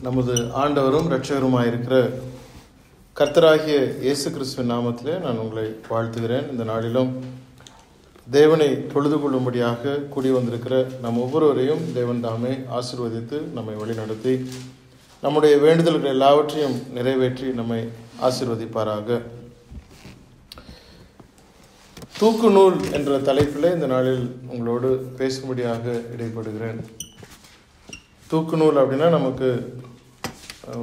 நமது ஆண்டவரும் இரட்சகருமாயிருக்கிற கர்த்தராகிய இயேசு கிறிஸ்துவின் நாமத்திலே நான் உங்களை வாழ்த்துகிறேன். இந்த நாளிலும் தேவனை தொழுது கொள்ளும்படியாக கூடி வந்திருக்கிற நம் ஒவ்வொருவரையும் தேவன் தாமே ஆசீர்வதித்து நம்மை வழிநடத்தி நம்முடைய வேண்டுதல்கள் எல்லாவற்றையும் நிறைவேற்றி நம்மை ஆசீர்வதிப்பாராக. தூக்கு நூல் என்ற தலைப்பில் இந்த நாளில் உங்களோடு பேசும்படியாக இடைப்படுகிறேன். தூக்கு நூல் அப்படின்னா நமக்கு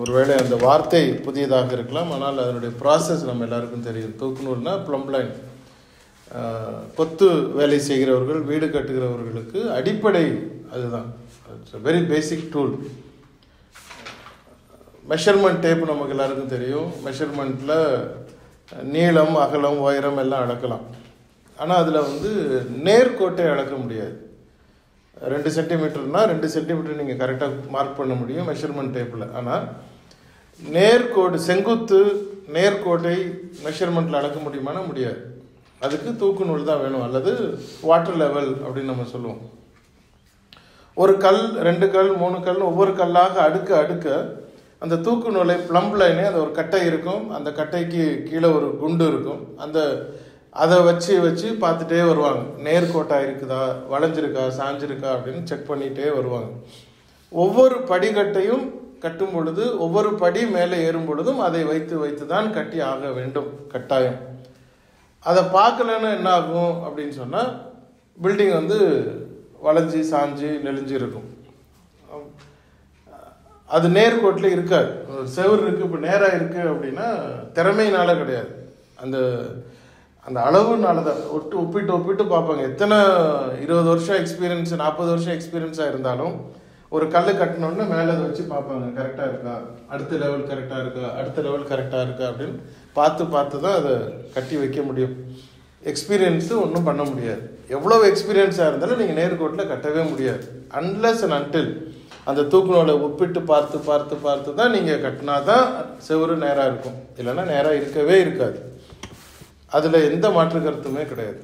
ஒருவேளை அந்த வார்த்தை புதியதாக இருக்கலாம், ஆனால் அதனுடைய ப்ராசஸ் நம்ம எல்லாருக்கும் தெரியும். தூக்கு நூல்னா ப்ளம் லைன், கொத்து வேலை செய்கிறவர்கள், வீடு கட்டுகிறவர்களுக்கு அடிப்படை அதுதான். It's very basic tool. Measurement tape நமக்கு எல்லாருக்கும் தெரியும். மெஷர்மெண்ட்டில் நீளம், அகலம், உயரம் எல்லாம் அளக்கலாம். ஆனால் அதில் நேர்கோட்டை அளக்க முடியாது. 2 சென்டிமீட்டர்னா 2 சென்டிமீட்டர் நீங்கள் கரெக்டாக மார்க் பண்ண முடியும் மெஷர்மெண்ட் டேப்பில். ஆனால் நேர்கோடு, செங்குத்து நேர்கோட்டை மெஷர்மெண்ட்டில் அளக்க முடியுமானா முடியாது. அதுக்கு தூக்கு நூல் தான் வேணும், அல்லது வாட்டர் லெவல் அப்படின்னு நம்ம சொல்லுவோம். ஒரு கல், 2 கல், 3 கல், ஒவ்வொரு கல்லாக அடுக்க அந்த தூக்கு நூலை ப்ளம் லைனே, அது ஒரு கட்டை இருக்கும், அந்த கட்டைக்கு கீழே ஒரு குண்டு இருக்கும், அதை வச்சு பார்த்துட்டே வருவாங்க. நேர்கோட்டாக இருக்குதா, வளைஞ்சிருக்கா, சாஞ்சிருக்கா அப்படின்னு செக் பண்ணிகிட்டே வருவாங்க. ஒவ்வொரு படிக்கட்டையும் கட்டும் பொழுது, ஒவ்வொரு படி மேலே ஏறும் பொழுதும் அதை வைத்து தான் கட்டி ஆக வேண்டும், கட்டாயம். அதை பார்க்கலன்னு என்ன ஆகும் அப்படின்னு சொன்னால், பில்டிங் வளைஞ்சி சாஞ்சி நெளிஞ்சு இருக்கும். அது நேர்கோட்டில் இருக்காது. செவுரு இருக்குது, இப்போ நேராக இருக்குது அப்படின்னா திறமையினால கிடையாது, அந்த அளவுனால தான். ஒப்பிட்டு பார்ப்பாங்க. எத்தனை 20 வருஷம் எக்ஸ்பீரியன்ஸ், 40 வருஷம் எக்ஸ்பீரியன்ஸாக இருந்தாலும் ஒரு கல் கட்டினோடனே மேலே அதை வச்சு பார்ப்பாங்க, கரெக்டாக இருக்கா, அடுத்த லெவல் கரெக்டாக இருக்கா, அடுத்த லெவல் கரெக்டாக இருக்கா அப்படின்னு பார்த்து தான் அதை கட்டி வைக்க முடியும். எக்ஸ்பீரியன்ஸு ஒன்றும் பண்ண முடியாது. எவ்வளோ எக்ஸ்பீரியன்ஸாக இருந்தாலும் நீங்கள் நேர்கோட்டில் கட்டவே முடியாது. அன்லெஸ் அண்ட் அன்டில் அந்த தூக்கு நூலை ஒப்பிட்டு பார்த்து தான் நீங்கள் கட்டினா தான் செவுரு நேராக இருக்கும். இல்லைன்னா நேராக இருக்கவே இருக்காது. அதில் எந்த மாற்று கருத்துமே கிடையாது.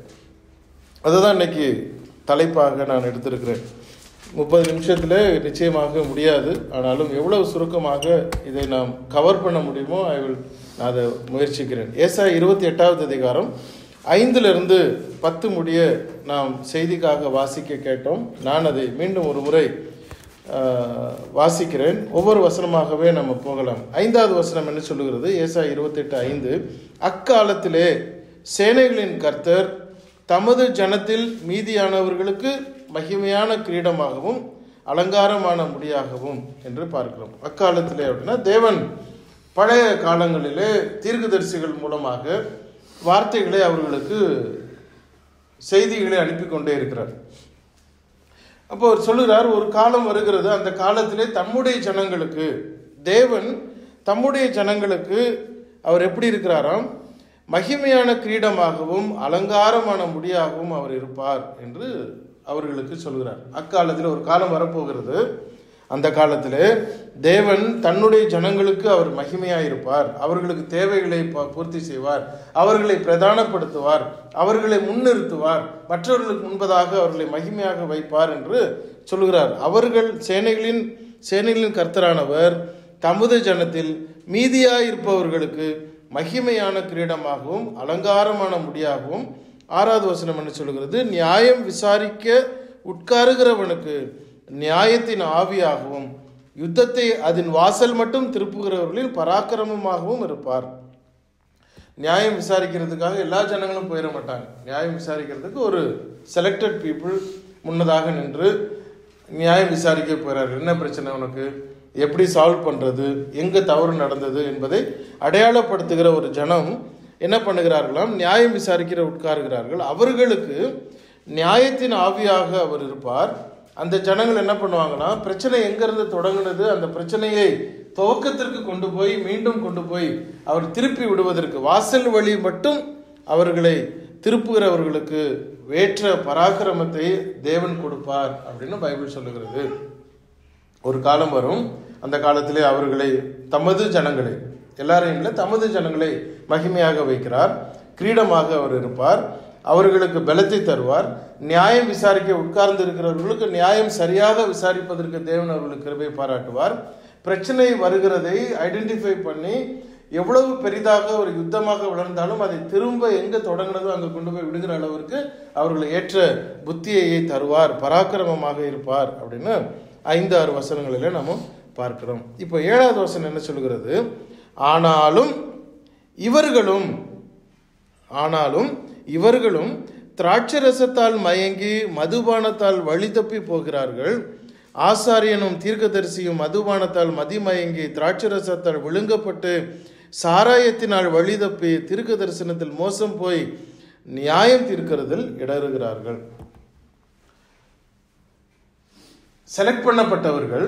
அதுதான் இன்னைக்கு தலைப்பாக நான் எடுத்திருக்கிறேன். 30 நிமிஷத்தில் நிச்சயமாக முடியாது, ஆனாலும் எவ்வளவு சுருக்கமாக இதை நாம் கவர் பண்ண முடியுமோ நான் அதை முயற்சிக்கிறேன். ஏசாயா 28வது அதிகாரம் 5-10 முடிய நாம் செய்திக்காக வாசிக்க கேட்டோம். நான் அதை மீண்டும் ஒரு முறை வாசிக்கிறேன். ஒவ்வொரு வசனமாகவே நம்ம போகலாம். 5வது வசனம் என்ன சொல்லுகிறது? ஏசாயா 28:5, அக்காலத்திலே சேனைகளின் கர்த்தர் தமது ஜனத்தில் மீதியானவர்களுக்கு மகிமையான கிரீடமாகவும் அலங்காரமான முடியாகவும் என்று பார்க்கிறோம். அக்காலத்திலே அப்படின்னா தேவன் பழைய காலங்களிலே தீர்க்கதரிசிகள் மூலமாக வார்த்தைகளை, அவர்களுக்கு செய்திகளை அனுப்பி கொண்டே இருக்கிறார். அப்போ அவர் சொல்லுகிறார், ஒரு காலம் வருகிறது, அந்த காலத்திலே தம்முடைய ஜனங்களுக்கு, தேவன் தம்முடைய ஜனங்களுக்கு அவர் எப்படி இருக்கிறாராம்? மகிமையான கிரீடமாகவும் அலங்காரமான முடியாகவும் அவர் இருப்பார் என்று அவர்களுக்கு சொல்கிறார். அக்காலத்தில் ஒரு காலம் வரப்போகிறது. அந்த காலத்தில் தேவன் தன்னுடைய ஜனங்களுக்கு அவர் மகிமையாக இருப்பார். அவர்களுக்கு தேவைகளை பூர்த்தி செய்வார், அவர்களை பிரதானப்படுத்துவார், அவர்களை முன்னிறுத்துவார், மற்றவர்களுக்கு முன்பதாக அவர்களை மகிமையாக வைப்பார் என்று சொல்கிறார். அவர்கள் சேனைகளின் கர்த்தரானவர் தமது ஜனத்தில் மீதியாயிருப்பவர்களுக்கு மகிமையான கிரீடமாகவும் அலங்காரமான முடியாகவும். 6வது வசனம் என்ன சொல்கிறது? நியாயம் விசாரிக்க உட்காருகிறவனுக்கு நியாயத்தின் ஆவியாகவும் யுத்தத்தை அதன் வாசல் மட்டும் திருப்புகிறவர்களின் பராக்கிரமமாகவும் இருப்பார். நியாயம் விசாரிக்கிறதுக்காக எல்லா ஜனங்களும் போயிட மாட்டாங்க. நியாயம் விசாரிக்கிறதுக்கு ஒரு செலக்டட் பீப்புள் முன்னதாக நின்று நியாயம் விசாரிக்க போகிறார்கள். என்ன பிரச்சனை உனக்கு, எப்படி சால்வ் பண்ணுறது, எங்கே தவறு நடந்தது என்பதை அடையாளப்படுத்துகிற ஒரு ஜனம் என்ன பண்ணுகிறார்களாம்? நியாயம் விசாரிக்கிற உட்காருகிறார்கள். அவர்களுக்கு நியாயத்தின் ஆவியாக அவர் இருப்பார். அந்த ஜனங்கள் என்ன பண்ணுவாங்கன்னா, பிரச்சனை எங்கிருந்து தொடங்கினது, அந்த பிரச்சனையை துவக்கத்திற்கு மீண்டும் கொண்டு போய் அவர் திருப்பி விடுவதற்கு, வாசல் வழி மட்டும் அவர்களை திருப்புகிறவர்களுக்கு வேற்ற பராக்கிரமத்தை தேவன் கொடுப்பார் அப்படின்னு பைபிள் சொல்லுகிறது. ஒரு காலம் வரும், அந்த காலத்திலே அவர்களை, தமது ஜனங்களை, எல்லாரையும் இல்லை, தமது ஜனங்களை மகிமையாக வைக்கிறார். கிரீடமாக அவர் இருப்பார். அவர்களுக்கு பலத்தை தருவார். நியாயம் விசாரிக்க உட்கார்ந்து இருக்கிறவர்களுக்கு நியாயம் சரியாக விசாரிப்பதற்கு தேவன் அவர்களுக்கு கிருபை பாராட்டுவார். பிரச்சனை வருகிறதை ஐடென்டிஃபை பண்ணி எவ்வளவு பெரிதாக ஒரு யுத்தமாக வளர்ந்தாலும் அதை திரும்ப எங்கே தொடங்கினதோ அங்கே கொண்டு போய் விடுகிற அளவிற்கு அவர்களை ஏற்ற புத்தியை தருவார், பராக்கிரமமாக இருப்பார் அப்படின்னு 5-6 வசனங்களில் நம்ம பார்க்கிறோம். இப்போ 7வது வசனம் என்ன சொல்கிறது? ஆனாலும் இவர்களும் திராட்சரசத்தால் மயங்கி மதுபானத்தால் வழி தப்பி போகிறார்கள். ஆசாரியனும் தீர்க்கதரிசியும் மதுபானத்தால் மதிமயங்கி திராட்சரசத்தால் விழுங்கப்பட்டு சாராயத்தினால் வழி தப்பி தீர்க்க தரிசனத்தில் மோசம் போய் நியாயம் தீர்க்கிறதில் இடறுகிறார்கள். செலக்ட் பண்ணப்பட்டவர்கள்,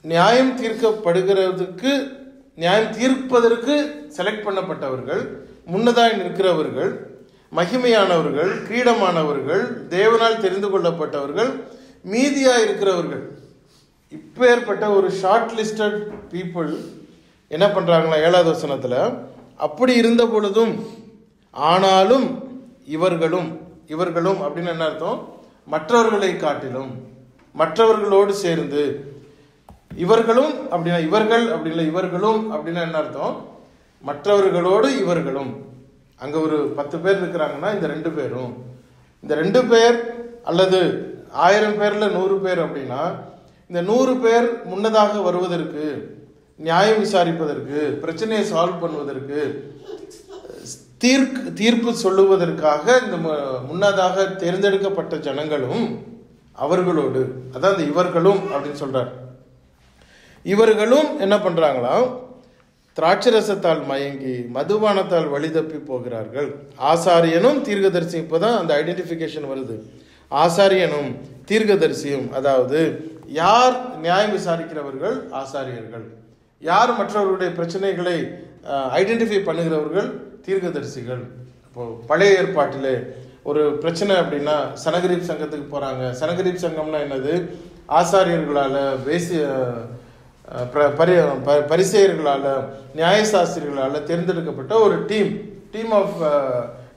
நியாயம் தீர்ப்பதற்கு செலக்ட் பண்ணப்பட்டவர்கள், முன்னதாய் நிற்கிறவர்கள், மகிமையானவர்கள், கிரீடமானவர்கள், தேவனால் தெரிந்து கொள்ளப்பட்டவர்கள், மீதியா இருக்கிறவர்கள். இப்பேற்பட்ட ஒரு ஷார்ட் லிஸ்டட் பீப்புள் என்ன பண்றாங்களா 7வது வசனத்துல? அப்படி இருந்த பொழுதும் ஆனாலும் இவர்களும் அப்படின்னு என்ன அர்த்தம்? மற்றவர்களை காட்டிலும், மற்றவர்களோடு சேர்ந்து. இவர்களும் அப்படின்னா இவர்கள் அப்படின்னா இவர்களும் அப்படின்னா என்ன அர்த்தம்? மற்றவர்களோடு இவர்களும். அங்க ஒரு 10 பேர் இருக்கிறாங்கன்னா இந்த 2 பேரும், இந்த 2 பேர் அல்லது 1000 பேர்ல 100 பேர் அப்படின்னா இந்த 100 பேர் முன்னதாக வருவதற்கு, நியாயம் விசாரிப்பதற்கு, பிரச்சனையை சால்வ் பண்ணுவதற்கு, தீர்ப்பு சொல்லுவதற்காக இந்த முன்னதாக தேர்ந்தெடுக்கப்பட்ட ஜனங்களும் அவர்களோடு, அதான் இந்த இவர்களும் அப்படின்னு சொல்றார். இவர்களும் என்ன பண்றாங்களாம்? திராட்சரசத்தால் மயங்கி மதுபானத்தால் வழி தப்பி போகிறார்கள். ஆசாரியனும் தீர்க்கதரிசி, இப்போதான் அந்த ஐடென்டிஃபிகேஷன் வருது. ஆசாரியனும் தீர்க்கதரிசியும், அதாவது யார் நியாயம் விசாரிக்கிறவர்கள்? ஆசாரியர்கள். யார் மற்றவர்களுடைய பிரச்சனைகளை ஐடென்டிஃபை பண்ணுகிறவர்கள்? தீர்க்கதரிசிகள். இப்போ பழைய ஏற்பாட்டிலே ஒரு பிரச்சனை அப்படின்னா சனகரீப் சங்கத்துக்கு போறாங்க. சனகரீப் சங்கம்னா என்னது? ஆசாரியர்களால, பரிசேயர்களால, நியாயசாஸ்திரிகளால தேர்ந்தெடுக்கப்பட்ட ஒரு டீம் ஆஃப்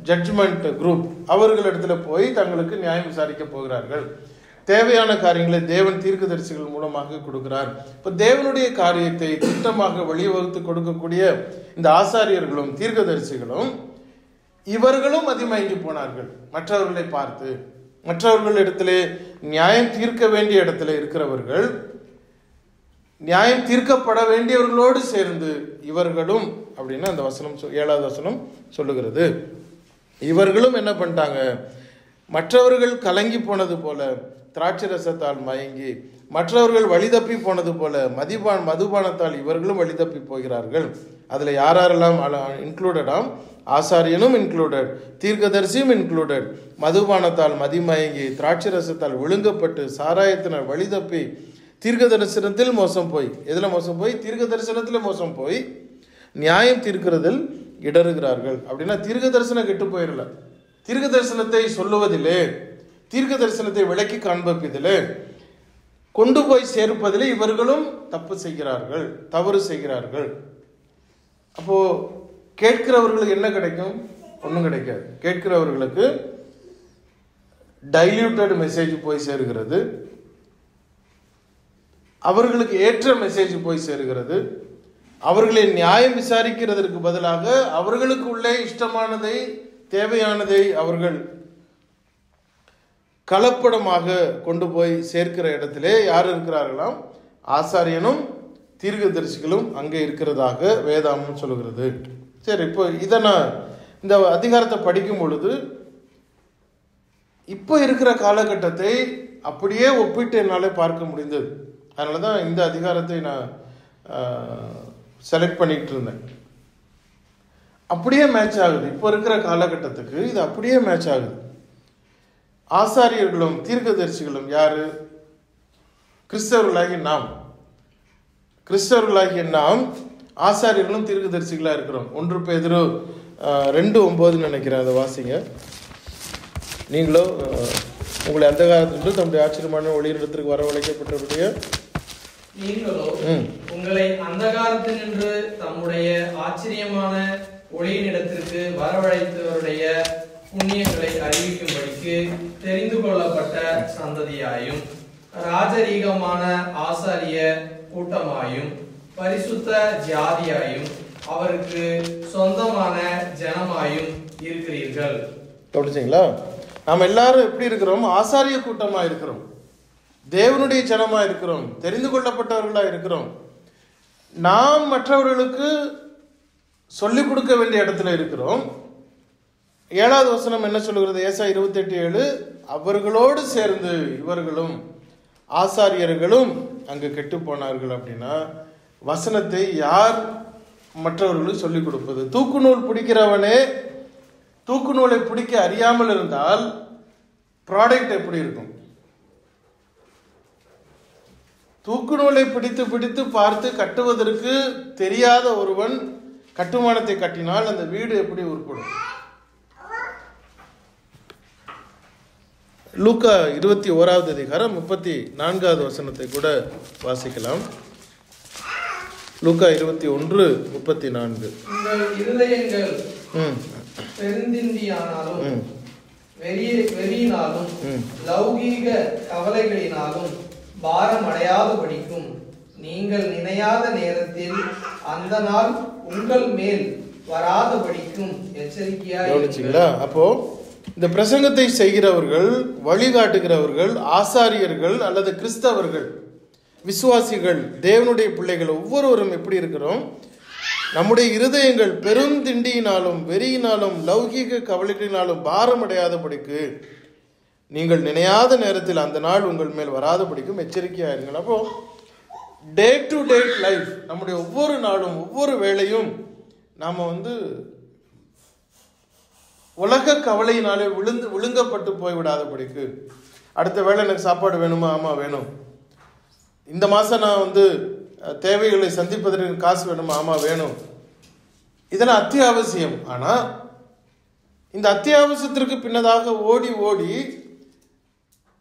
ஜட்ஜ்மெண்ட் குரூப். அவர்களிடத்துல போய் தங்களுக்கு நியாயம் விசாரிக்க போகிறார்கள். தேவையான காரியங்களை தேவன் தீர்க்கதரிசிகள் மூலமாக கொடுக்கிறார். இப்ப தேவனுடைய காரியத்தை திட்டமாக வழிவகுத்து கொடுக்கக்கூடிய இந்த ஆசாரியர்களும் தீர்க்கதரிசிகளும் இவர்களும் அதிமயங்கி போனார்கள். மற்றவர்களை பார்த்து, மற்றவர்கள் இடத்திலே நியாயம் தீர்க்க வேண்டிய இடத்துல இருக்கிறவர்கள், நியாயம் தீர்க்கப்பட வேண்டியவர்களோடு சேர்ந்து இவர்களும் அப்படின்னு அந்த வசனம் 7வது வசனம் சொல்லுகிறது. இவர்களும் என்ன பண்ணிட்டாங்க? மற்றவர்கள் கலங்கி போனது போல திராட்சரசத்தால் மயங்கி, மற்றவர்கள் வழி தப்பி போனது போல மதுபானத்தால் இவர்களும் வழி தப்பி போகிறார்கள். அதுல யாரெல்லாம் இன்க்ளூடடாம்? ஆசாரியனும் இன்க்ளூடட், தீர்க்கதரிசியும் இன்க்ளூடட். மதுபானத்தால் மதிமயங்கி திராட்சரசத்தால் விழுங்கப்பட்டு சாராயத்தினால் வழி தப்பி தீர்க்க தரிசனத்தில் மோசம் போய், எதுல மோசம் போய்? தீர்க்க தரிசனத்துல மோசம் போய் நியாயம் தீர்க்கிறதில் இடறுகிறார்கள். அப்படின்னா தீர்க்க தரிசனம் கெட்டு போயிடல, தீர்க்க தரிசனத்தை சொல்லுவதிலே, தீர்க்க தரிசனத்தை விளக்கி காண்பிப்பதிலே, கொண்டு போய் சேர்ப்பதிலே இவர்களும் தப்பு செய்கிறார்கள், தவறு செய்கிறார்கள். அப்போ கேட்கிறவர்களுக்கு என்ன கிடைக்கும்? ஒன்றும் கிடைக்காது. கேட்கிறவர்களுக்கு டைல்யூட்டட் மெசேஜ் போய் சேருகிறது, அவர்களுக்கு ஏற்ற மெசேஜ் போய் சேருகிறது. அவர்களை நியாயம் விசாரிக்கிறதற்கு பதிலாக அவர்களுக்கு உள்ளே இஷ்டமானதை, தேவையானதை அவர்கள் கலப்படமாக கொண்டு போய் சேர்க்கிற இடத்திலே யார் இருக்கிறார்களாம்? ஆசாரியனும் தீர்க்கதரிசிகளும் அங்கே இருக்கிறதாக வேதாகமம் சொல்லுகிறது. சரி, இப்போ இதை நான் இந்த அதிகாரத்தை படிக்கும் பொழுது இப்போ இருக்கிற காலகட்டத்தை அப்படியே ஒப்பிட்டு என்னாலே பார்க்க முடிந்தது. அதனால தான் இந்த அதிகாரத்தை நான் செலக்ட் பண்ணிட்டு இருந்தேன். அப்படியே மேட்ச் ஆகுது. இப்போ இருக்கிற காலகட்டத்துக்கு இது அப்படியே மேட்ச் ஆகுது. ஆசாரியர்களும் தீர்க்கதரிசிகளும் யாரு? கிறிஸ்தவர்களாகிய நாம். கிறிஸ்தவர்களாகிய நாம் ஆசாரியர்களும் தீர்க்கதரிசிகளா இருக்கிறோம். 1 பேதுரு 2:9 நினைக்கிறேன், அதை வாசிங்க. நீங்களோ உங்களை அந்த காலத்திலிருந்து தம்முடைய ஆச்சரியமான ஒளியிடத்திற்கு வரவழைக்கப்பட்டவருடைய நீங்களோ உங்களை அந்த காலத்தினின்று தம்முடைய ஆச்சரியமான ஒளியினிடத்திற்கு வரவழைத்தவருடைய புண்ணியங்களை அறிவிக்கும்படிக்கு தெரிந்து கொள்ளப்பட்ட சந்ததியாயும் ராஜரீகமான ஆசாரிய கூட்டமாயும் பரிசுத்த ஜாதியாயும் அவருக்கு சொந்தமான ஜனமாயும் இருக்கிறீர்கள். கவனிச்சீங்களா? நாம் எல்லாரும் எப்படி இருக்கிறோம்? ஆசாரிய கூட்டமா இருக்கிறோம், தேவனுடைய ஜனமா இருக்கிறோம், தெரிந்து கொள்ளப்பட்டவர்களா இருக்கிறோம். நாம் மற்றவர்களுக்கு சொல்லிக் கொடுக்க வேண்டிய இடத்துல இருக்கிறோம். 7வது வசனம் என்ன சொல்லுகிறது? ஏசாயா 28:7, அவர்களோடு சேர்ந்து இவர்களும் ஆசாரியர்களும் அங்கு கெட்டு போனார்கள். அப்படின்னா வசனத்தை யார் மற்றவர்களுக்கு சொல்லிக் கொடுப்பது? தூக்கு நூல் பிடிக்கிறவனே தூக்கு நூலை பிடிக்க அறியாமல் இருந்தால் ப்ராடக்ட் எப்படி இருக்கும்? தூக்கு நூலை பிடித்து பிடித்து பார்த்து கட்டுவதற்கு தெரியாத ஒருவன் கட்டுமானத்தை கட்டினால் அந்த வீடு எப்படி உருப்படும்? லூக்கா 21வது அதிகாரம் 34வது வசனத்தை கூட வாசிக்கலாம். லூக்கா 21:34. உங்கள் இருதயங்கள் பெருந்திண்டியானாலும் வெறியினாலும் லௌகீக கவலைகளினாலும் பாரம் அடையாதபடிக்கும் நீங்கள் நினையாத நேரத்தில் அந்த நாள் உங்கள் மேல் வராதபடிக்கும் எச்சரிக்கையா. அப்போ இந்த பிரசங்கத்தை செய்கிறவர்கள், வழிகாட்டுகிறவர்கள், ஆசாரியர்கள் அல்லது கிறிஸ்தவர்கள், விசுவாசிகள், தேவனுடைய பிள்ளைகள் ஒவ்வொருவரும் எப்படி இருக்கிறோம்? நம்முடைய இருதயங்கள் பெருந்திண்டியினாலும் வெறியினாலும் லௌகீக கவலைகளினாலும் பாரம் அடையாதபடிக்கு நீங்கள் நினையாத நேரத்தில் அந்த நாள் உங்கள் மேல் வராதபடிக்கும் எச்சரிக்கையாயிருங்கள். அப்போ டே டு டே லைஃப், நம்முடைய ஒவ்வொரு நாளும் ஒவ்வொரு வேளையும் நாம் உலக கவலையினாலே விழுங்கப்பட்டு போய்விடாதபடிக்கு, அடுத்த வேளை எனக்கு சாப்பாடு வேணுமா? ஆமாம் வேணும். இந்த மாதம் நான் தேவைகளை சந்திப்பதற்கு காசு வேணுமா? ஆமாம் வேணும். இதெல்லாம் அத்தியாவசியம். ஆனால் இந்த அத்தியாவசியத்திற்கு பின்னதாக ஓடி ஓடி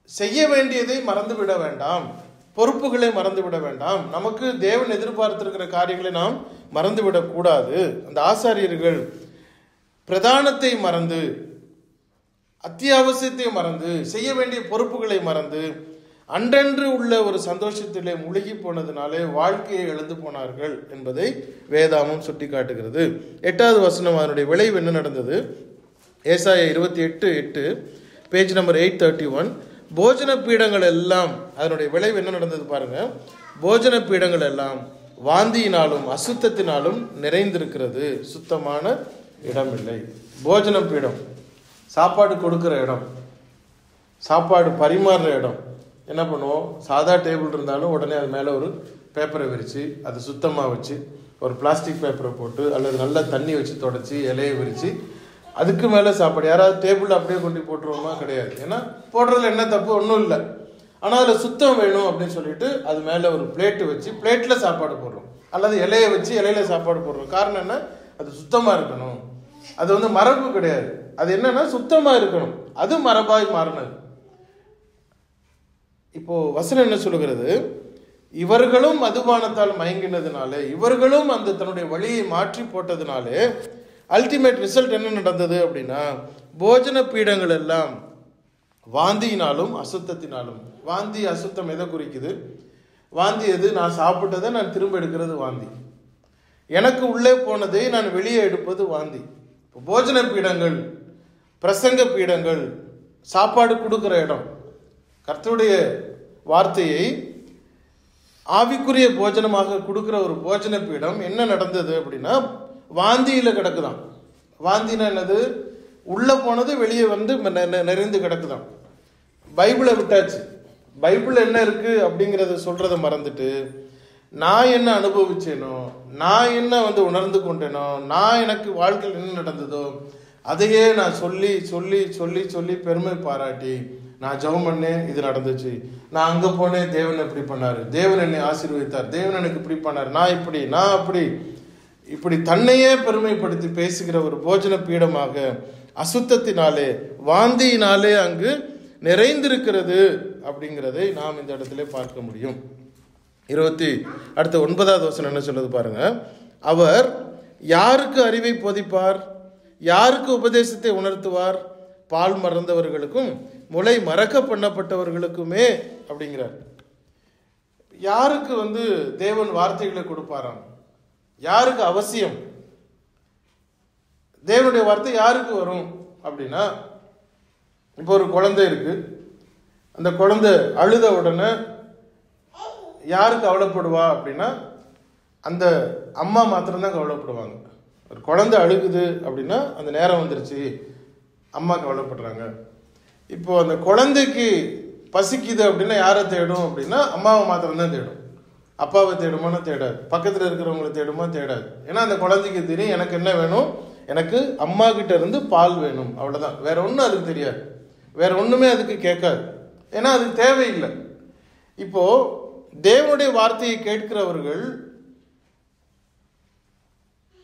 செய்ய வேண்டியதை மறந்துவிட வேண்டாம், பொறுப்புகளை மறந்துவிட வேண்டாம். நமக்கு தேவன் எதிர்பார்த்திருக்கிற காரியங்களை நாம் மறந்துவிடக்கூடாது. அந்த ஆசாரியர்கள் பிரதானத்தை மறந்து, அத்தியாவசியத்தை மறந்து, செய்ய வேண்டிய பொறுப்புகளை மறந்து, அன்றன்று உள்ள ஒரு சந்தோஷத்திலே முழுகி போனதுனாலே வாழ்க்கையை இழந்து போனார்கள் என்பதை வேதாமம் சுட்டி காட்டுகிறது. 8வது வசனம், அதனுடைய விளைவு என்ன நடந்தது? ஏசாயா 28:8, பேஜ் நம்பர் 831. போஜன பீடங்கள் எல்லாம், அதனுடைய விளைவு என்ன நடந்தது பாருங்க. போஜன பீடங்கள் எல்லாம் வாந்தியினாலும் அசுத்தத்தினாலும் நிறைந்திருக்கிறது, சுத்தமான இடம் இல்லை. போஜன பீடம், சாப்பாடு கொடுக்குற இடம், சாப்பாடு பரிமாறுற இடம். என்ன பண்ணுவோம்? சாதா டேபிள் இருந்தாலும் உடனே அது மேலே ஒரு பேப்பரை விரித்து அது சுத்தமாக வச்சு, ஒரு பிளாஸ்டிக் பேப்பரை போட்டு அல்லது நல்ல தண்ணி வச்சு தொடச்சி இலையை விரித்து அதுக்கு மேலே சாப்பாடு. யாராவது டேபிள் அப்படியே கொண்டு போட்டுருவோமா? கிடையாது. ஏன்னா போடுறதுல என்ன தப்பு? ஒன்றும் இல்லை. ஆனால் அதில் சுத்தம் வேணும் அப்படின்னு சொல்லிட்டு அது மேலே ஒரு பிளேட்டு வச்சு பிளேட்டில் சாப்பாடு போடுறோம், அல்லது இலையை வச்சு இலையில சாப்பாடு போடுறோம். காரணம் என்ன? அது சுத்தமாக இருக்கணும். அது மரபு கிடையாது. அது என்னன்னா சுத்தமாக இருக்கணும். அது மரபாய் மாறினது. இப்போ வசனம் என்ன சொல்லுகிறது? இவர்களும் மதுபானத்தால் மயங்கினதுனாலே, இவர்களும் அந்த தன்னுடைய வழியை மாற்றி போட்டதுனாலே அல்டிமேட் ரிசல்ட் என்ன நடந்தது அப்படின்னா, போஜன பீடங்கள் எல்லாம் வாந்தியினாலும் அசுத்தத்தினாலும். வாந்தி அசுத்தம் எதை குறிக்குது? வாந்தி எது? நான் சாப்பிட்டதை நான் திரும்ப எடுக்கிறது வாந்தி. எனக்கு உள்ளே போனதை நான் வெளியே எடுப்பது வாந்தி. போஜன பீடங்கள், பிரசங்க பீடங்கள், சாப்பாடு கொடுக்குற இடம், கர்த்தருடைய வார்த்தையை ஆவிக்குரிய போஜனமாக கொடுக்குற ஒரு போஜன பீடம் என்ன நடந்தது அப்படின்னா வாந்தியில் கிடக்குதான். வாந்தினா என்னது? உள்ளே போனது வெளியே நிறைந்து கிடக்குதான். பைபிளை விட்டாச்சு. பைபிள் என்ன இருக்குது அப்படிங்கிறத சொல்கிறத மறந்துட்டு நான் என்ன அனுபவிச்சேனோ, நான் என்ன உணர்ந்து கொண்டேனோ, நான் எனக்கு வாழ்க்கையில் என்ன நடந்ததோ அதையே நான் சொல்லி சொல்லி சொல்லி சொல்லி பெருமை பாராட்டி, நான் ஜெபம் பண்ணேன், இது நடந்துச்சு, நான் அங்கே போனேன், தேவன் எப்படி பண்ணார், தேவன் என்னை ஆசீர்வதித்தார், தேவன் எனக்கு இப்படி பண்ணார், நான் இப்படி, நான் அப்படி, இப்படி தன்னையே பெருமைப்படுத்தி பேசுகிற ஒரு போஜன பீடமாக அசுத்தத்தினாலே வாந்தியினாலே அங்கு நிறைந்திருக்கிறது அப்படிங்கிறதை நாம் இந்த இடத்துல பார்க்க முடியும். 9வது வசனம் என்ன சொல்லுது பாருங்க. அவர் யாருக்கு அறிவை போதிப்பார், யாருக்கு உபதேசத்தை உணர்த்துவார்? பால் மறந்தவர்களுக்கும் முளை மறக்க பண்ணப்பட்டவர்களுக்குமே அப்படிங்கிறார். யாருக்கு தேவன் வார்த்தைகளை கொடுப்பாராம்? யாருக்கு அவசியம்? தேவனுடைய வார்த்தை யாருக்கு வரும் அப்படின்னா, இப்போ ஒரு குழந்தை இருக்கு, அந்த குழந்தை அழுத உடனே யாருக்கு கவலைப்படுவா அப்படின்னா, அந்த அம்மா மாத்திரம்தான் கவலைப்படுவாங்க. ஒரு குழந்தை அழுகுது அப்படின்னா அந்த நேரம் வந்துருச்சு, அம்மா கவலைப்படுறாங்க. இப்போ அந்த குழந்தைக்கு பசிக்குது அப்படின்னா யாரை தேடும் அப்படின்னா அம்மாவை மாத்திரம்தான் தேடும். அப்பாவை தேடுமானா தேடாது, பக்கத்தில் இருக்கிறவங்களை தேடுமா தேடாது. ஏன்னா அந்த குழந்தைக்கு தெரியும் எனக்கு என்ன வேணும், எனக்கு அம்மா கிட்ட இருந்து பால் வேணும், அவ்வளோதான். வேற ஒன்றும் அதுக்கு தெரியாது, வேற ஒன்றுமே அதுக்கு கேட்காது, ஏன்னா அதுக்கு தேவையில்லை. இப்போ தேவனுடைய வார்த்தையை கேட்கிறவர்கள்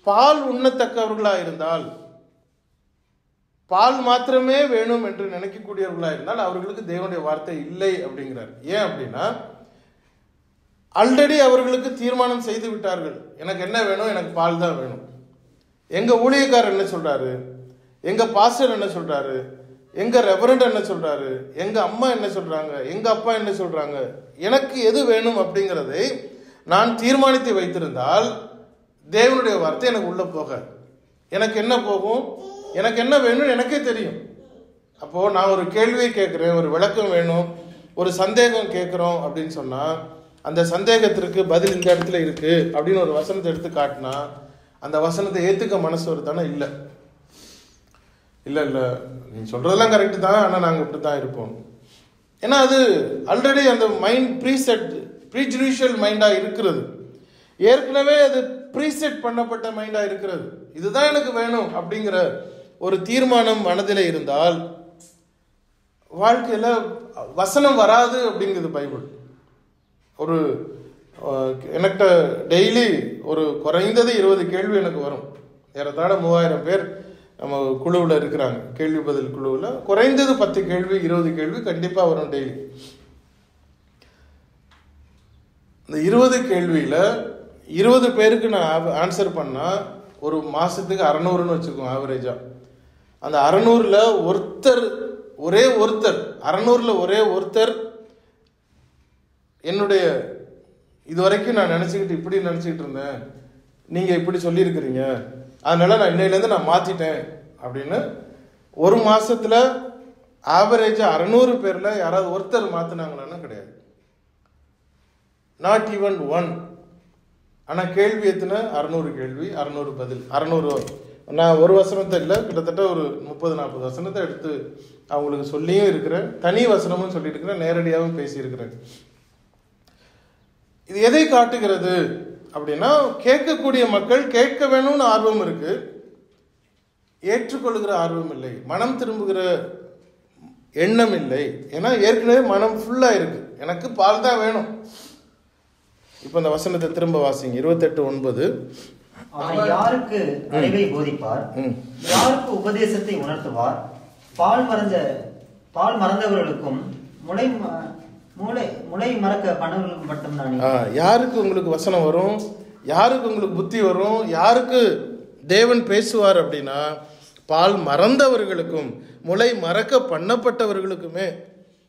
பால் உண்ணத்தக்கவர்களா இருந்தால், பால் மாத்திரமே வேணும் என்று நினைக்கக்கூடியவர்களா இருந்தால் அவர்களுக்கு தேவனுடைய வார்த்தை இல்லை அப்படிங்கிறார். ஏன் அப்படின்னா, ஆல்ரெடி அவர்களுக்கு தீர்மானம் செய்து விட்டார்கள், எனக்கு என்ன வேணும், எனக்கு பால் தான் வேணும். எங்க ஊழியக்காரர் என்ன சொல்றாரு, எங்க பாஸ்டர் என்ன சொல்றாரு, எங்க ரெவரண்ட் என்ன சொல்றாரு, எங்க அம்மா என்ன சொல்றாங்க, எங்க அப்பா என்ன சொல்றாங்க, எனக்கு எது வேணும் அப்படிங்கிறதை நான் தீர்மானித்து வைத்திருந்தால் தேவனுடைய வார்த்தை எனக்கு உள்ள போக, எனக்கு என்ன போகும், எனக்கு என்ன வேணும்னு எனக்கே தெரியும். அப்போ நான் ஒரு கேள்வியை கேட்கிறேன், ஒரு விளக்கம் வேணும், ஒரு சந்தேகம் கேட்கிறோம் அப்படின்னு சொன்னா அந்த சந்தேகத்திற்கு பதில் இந்த இடத்துல இருக்கு அப்படின்னு ஒரு வசனத்தை எடுத்து காட்டினா அந்த வசனத்தை ஏத்துக்க மனசு வருதானே? இல்லை இல்லை இல்லை, நீ சொல்றதெல்லாம் கரெக்டு தான், ஆனால் நாங்கள் இப்படி தான் இருப்போம். ஏன்னா அது ஆல்ரெடி அந்த மைண்ட் ப்ரீசெட் ப்ரீஜுடிஷியல் மைண்டா இருக்கிறது, ஏற்கனவே அது ப்ரீசெட் பண்ணப்பட்ட மைண்டா இருக்கிறது. இதுதான் எனக்கு வேணும் அப்படிங்கிற ஒரு தீர்மானம் மனதில் இருந்தால் வாழ்க்கையில வசனம் வராது அப்படிங்கிறது பைபிள். ஒரு எனக்கு டெய்லி ஒரு குறைந்தது 20 கேள்வி எனக்கு வரும். ஏறத்தாழ 3000 பேர் நம்ம குழுவில் இருக்கிறாங்க, கேள்வி பதில் குழுவில். குறைந்தது 10 கேள்வி 20 கேள்வி கண்டிப்பா வரும் டெய்லி. இந்த 20 கேள்வியில 20 பேருக்கு நான் ஆன்சர் பண்ணா ஒரு மாசத்துக்கு 600ன்னு வச்சுக்கோங்க ஆவரேஜா. அந்த 600ல ஒரே ஒருத்தர் 600ல ஒரே ஒருத்தர் என்னுடைய இதுவரைக்கும் நான் இப்படி நினைச்சுக்கிட்டு இருந்தேன், நீங்க இப்படி சொல்லியிருக்கிறீங்க, அதனால நான் இன்னையிலேருந்து நான் மாத்திட்டேன் அப்படின்னு ஒரு மாசத்துல ஆவரேஜா 600 பேர்ல யாராவது ஒருத்தர் மாத்தினாங்களான்னா கிடையாது. Not even one. ஆனா கேள்வி எத்தனை? 600 கேள்வி, 600 பதில். 600 நான் ஒரு வசனத்தை இல்லை, கிட்டத்தட்ட ஒரு 30-40 வசனத்தை எடுத்து அவங்களுக்கு சொல்லியும் இருக்கிறேன், தனி வசனமும் சொல்லியிருக்கிறேன், நேரடியாகவும் பேசியிருக்கிறேன். இது எதை காட்டுகிறது அப்படின்னா, கேட்கக்கூடிய மக்கள் கேட்க வேணும்னு ஆர்வம் இருக்கு, ஏற்றுக்கொள்கிற ஆர்வம் இல்லை, மனம் திரும்புகிற எண்ணம் இல்லை. ஏன்னா ஏற்கனவே மனம் ஃபுல்லா இருக்கு, எனக்கு பால் தான் வேணும். இப்ப இந்த வசனத்தை திரும்ப வாசிங்க, 28:9. அவர் யாருக்கு அறிவை போதிப்பார், யாருக்கு உபதேசத்தை உணர்த்துவார்? பால் மறந்தவர்களுக்கும் முளை மறக்க பண்ணவர்களுக்கும் மட்டும்தானே. யாருக்கு உங்களுக்கு வசனம் வரும், யாருக்கு உங்களுக்கு புத்தி வரும், யாருக்கு தேவன் பேசுவார் அப்படின்னா பால் மறந்தவர்களுக்கும் முளை மறக்க பண்ணப்பட்டவர்களுக்குமே.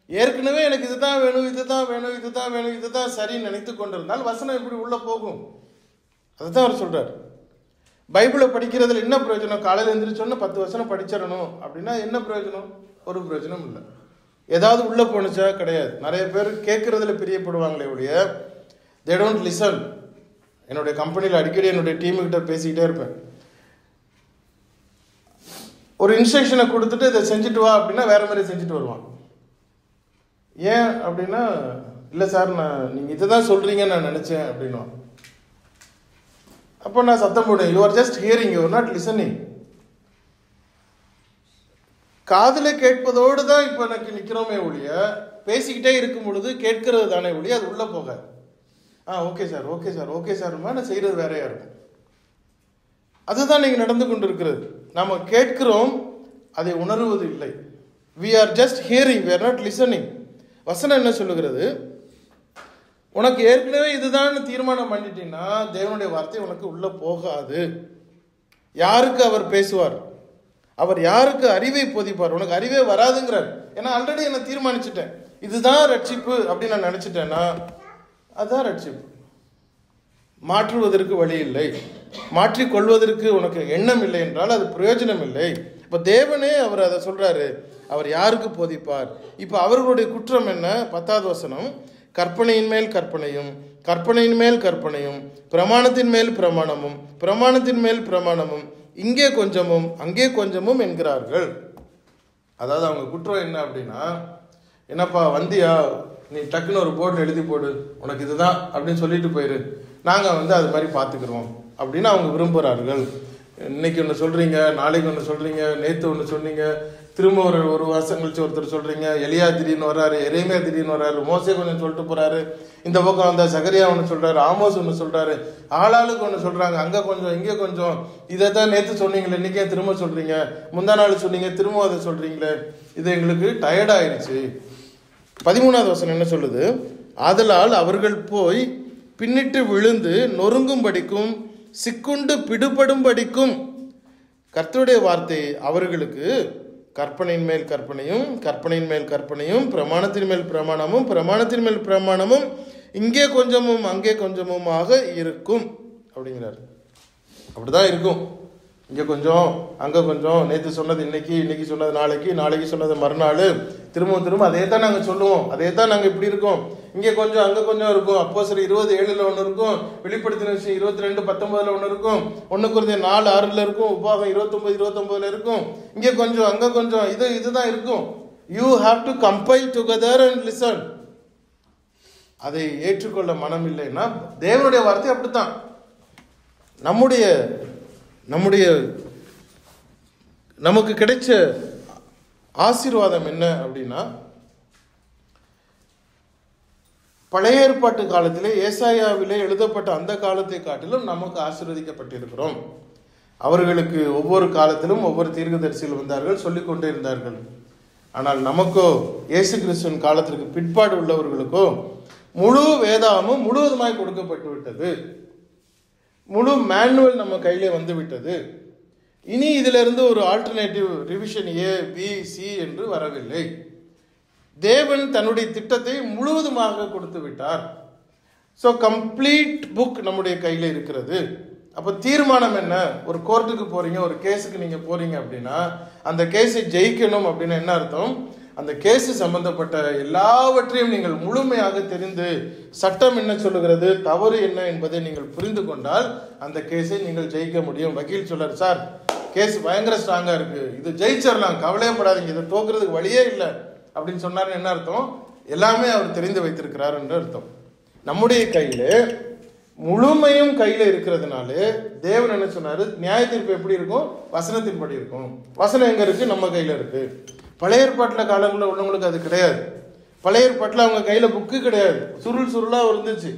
ஏற்கனவே எனக்கு இதுதான் வேணும், இதுதான் வேணும், இதுதான் வேணும், இதுதான் சரின்னு நினைத்து கொண்டிருந்தால் வசனம் எப்படி உள்ள போகும்? அதுதான் அவர் சொல்றார். பைபிளை படிக்கிறதுல என்ன பிரயோஜனம்? காலையில் எழுந்திரிச்சோன்னு 10 வசனம் படிச்சிடணும் அப்படின்னா என்ன பிரயோஜனம்? ஒரு பிரயோஜனம் இல்லை. ஏதாவது உள்ள போனுச்சா? கிடையாது. நிறைய பேர் கேட்கறதுல பிரியப்படுவாங்களே ஒழிய they don't listen. என்னுடைய கம்பெனியில் அடிக்கடி என்னுடைய டீமுக்கிட்ட பேசிக்கிட்டே இருப்பேன். ஒரு இன்ஸ்ட்ரக்ஷனை கொடுத்துட்டு இதை செஞ்சுட்டு வா அப்படின்னா வேற மாதிரி செஞ்சுட்டு வருவான். ஏன் அப்படின்னா, இல்லை சார் நீங்கள் இதை தான் சொல்றீங்கன்னு நான் நினைச்சேன் அப்படின்னா. அப்போ நான் சத்தம் போடுவேன், you are just hearing, you are not listening. காதில் கேட்பதோடு தான் இப்போ எனக்கு நிற்கிறோமே ஒழிய பேசிக்கிட்டே இருக்கும் பொழுது கேட்கறது தானே ஒழிய அது உள்ள போக okay sir okay sir okay sir நான் செய்கிறது வேறையா இருக்கும். அதுதான் நீங்கள் நடந்து கொண்டு இருக்கிறது. நாம் கேட்கிறோம், அதை உணர்வது இல்லை. we are just hearing, we are not listening. வசனம் என்ன சொல்லுகிறது? உனக்கு ஏற்கனவே இதுதான் தீர்மானம் பண்ணிட்டீங்கன்னா தேவனுடைய வார்த்தை உனக்கு உள்ள போகாது. யாருக்கு அவர் பேசுவார்? அவர் யாருக்கு அறிவை போதிப்பார்? உனக்கு அறிவே வராதுங்கிறார். ஏன்னா ஆல்ரெடி என்ன தீர்மானிச்சுட்டேன், இதுதான் ரட்சிப்பு அப்படின்னு நான் நினைச்சிட்டேன்னா அதுதான் ரட்சிப்பு. மாற்றுவதற்கு வழி இல்லை, மாற்றிக்கொள்வதற்கு உனக்கு எண்ணம் இல்லை என்றால் அது பிரயோஜனம் இல்லை. இப்போ தேவனே அவர் அதை சொல்றாரு, அவர் யாருக்கு போதிப்பார்? இப்போ அவர்களுடைய குற்றம் என்ன? 10வது வசனம், கற்பனையின் மேல் கற்பனையும், கற்பனையின் மேல் கற்பனையும், பிரமாணத்தின் மேல் பிரமாணமும், பிரமாணத்தின் மேல் பிரமாணமும், இங்கே கொஞ்சமும் அங்கே கொஞ்சமும் என்கிறார்கள். அதாவது அவங்க குற்றம் என்ன அப்படின்னா, என்னப்பா வந்தியா, நீ டக்குன்னு ஒரு போர்டில் எழுதி போடு, உனக்கு இதுதான் அப்படின்னு சொல்லிட்டு போயிரு, நாங்கள் அது மாதிரி பார்த்துக்கிறோம் அப்படின்னு அவங்க விரும்புகிறார்கள். இன்னைக்கு ஒன்று சொல்கிறீங்க, நாளைக்கு ஒன்று சொல்கிறீங்க, நேற்று ஒன்று சொன்னீங்க, திரும்ப ஒரு வருஷம் கழிச்சு ஒருத்தர் சொல்கிறீங்க, எலியா திடீர்னு வர்றாரு, எரேமியா திடீர்னு வர்றாரு, மோசே கொஞ்சம் சொல்லிட்டு போகிறாரு, இந்த பக்கம் வந்தால் சகரியா ஒன்று சொல்கிறாரு, ஆமோஸ் ஒன்று சொல்கிறாரு, ஆளாளுக்கு ஒன்று சொல்கிறாங்க, அங்கே கொஞ்சம் இங்கே கொஞ்சம். இதை தான் நேற்று சொன்னீங்களே, இன்றைக்கே திரும்ப சொல்கிறீங்க, முந்தா நாள் சொன்னீங்க, திரும்ப அதை சொல்கிறீங்களே, இது எங்களுக்கு டயர்டாயிருச்சு. 13வது வசனம் என்ன சொல்லுது? ஆதலால் அவர்கள் போய் பின்னிட்டு விழுந்து நொறுங்கும்படிக்கும் சிக்குண்டு பிடுபடும்படிக்கும் கர்த்தருடைய வார்த்தை அவர்களுக்கு கற்பனையின் மேல் கற்பனையும், கற்பனையின் மேல் கற்பனையும், பிரமாணத்தின் மேல் பிரமாணமும், பிரமாணத்தின் மேல் பிரமாணமும், இங்கே கொஞ்சமும் அங்கே கொஞ்சமுமாக இருக்கும் அப்படிங்கிறார். அப்படிதான் இருக்கும். இங்கே கொஞ்சம் அங்கே கொஞ்சம், நேற்று சொன்னது இன்னைக்கு, இன்னைக்கு சொன்னது நாளைக்கு, நாளைக்கு சொன்னது மறுநாள், திரும்ப அதே தான் நாங்கள் சொல்லுவோம், அதே தான் நாங்கள் இப்படி இருக்கோம். இங்கே கொஞ்சம் அங்கே கொஞ்சம் இருக்கும். அப்போஸ்தலர் 20:7 ஒன்று இருக்கும், வெளிப்படுத்தின விஷயம் 22:19 ஒன்று இருக்கும், 1 கொரிந்தியர் 4:6 இருக்கும், உபாகம் 29:29 இருக்கும். இங்கே கொஞ்சம் அங்கே கொஞ்சம், இதுதான் இருக்கும். You have to compile together and listen. அதை ஏற்றுக்கொள்ள மனம் இல்லைன்னா தேவனுடைய வார்த்தை அப்படித்தான். நமக்கு கிடைச்ச ஆசீர்வாதம் என்ன அப்படின்னா, பழைய ஏற்பாட்டு காலத்திலே ஏசாயாவிலே எழுதப்பட்ட அந்த காலத்தை காட்டிலும் நமக்கு ஆசீர்வதிக்கப்பட்டிருக்கிறோம். அவர்களுக்கு ஒவ்வொரு காலத்திலும் ஒவ்வொரு தீர்க்கதரிசிகள் வந்தார்கள், சொல்லிக்கொண்டே இருந்தார்கள். ஆனால் நமக்கோ, இயேசு கிறிஸ்துவின் காலத்திற்கு பிற்பாடு உள்ளவர்களுக்கோ முழு வேதாகமும் முழுவதுமாய் கொடுக்கப்பட்டு விட்டது. முழு மேனுவல் நம்ம கையிலே வந்து விட்டது. இனி இதிலிருந்து ஒரு alternative revision A, B, C என்று வரவில்லை. தேவன் தன்னுடைய திட்டத்தை முழுவதுமாக கொடுத்து விட்டார். ஸோ கம்ப்ளீட் புக் நம்முடைய கையில் இருக்கிறது. அப்போ தீர்மானம் என்ன? ஒரு கோர்ட்டுக்கு போறீங்க, ஒரு கேஸுக்கு நீங்க போறீங்க அப்படின்னா, அந்த கேஸை ஜெயிக்கணும் அப்படின்னா என்ன அர்த்தம்? அந்த கேஸ் சம்பந்தப்பட்ட எல்லாவற்றையும் நீங்கள் முழுமையாக தெரிந்து, சட்டம் என்ன சொல்லுகிறது, தவறு என்ன என்பதை நீங்கள் புரிந்து கொண்டால் அந்த கேஸை நீங்கள் ஜெயிக்க முடியும். வக்கீல் சொல்றாரு, சார் கேஸ் பயங்கர ஸ்ட்ராங்கா இருக்கு, இது ஜெயிச்சிடலாம், கவலையப்படாதீங்க, இதை தோக்குறதுக்கு வழியே இல்லை அப்படின்னு சொன்னார். என்ன அர்த்தம்? எல்லாமே அவர் தெரிந்து வைத்திருக்கிறார் என்று அர்த்தம். நம்முடைய கையில முழுமையும் கையில இருக்கிறதுனால தேவன் என்ன சொன்னாரு? நியாய தீர்ப்பு எப்படி இருக்கும்? வசனத்தின்படி இருக்கும். வசனம் எங்க இருக்கு? நம்ம கையில இருக்கு. பழைய ஏற்பாட்டுல காலங்களில் உள்ளவங்களுக்கு அது கிடையாது. பழைய ஏற்பாட்டுல அவங்க கையில புக்கு கிடையாது, சுருளா இருந்துச்சு.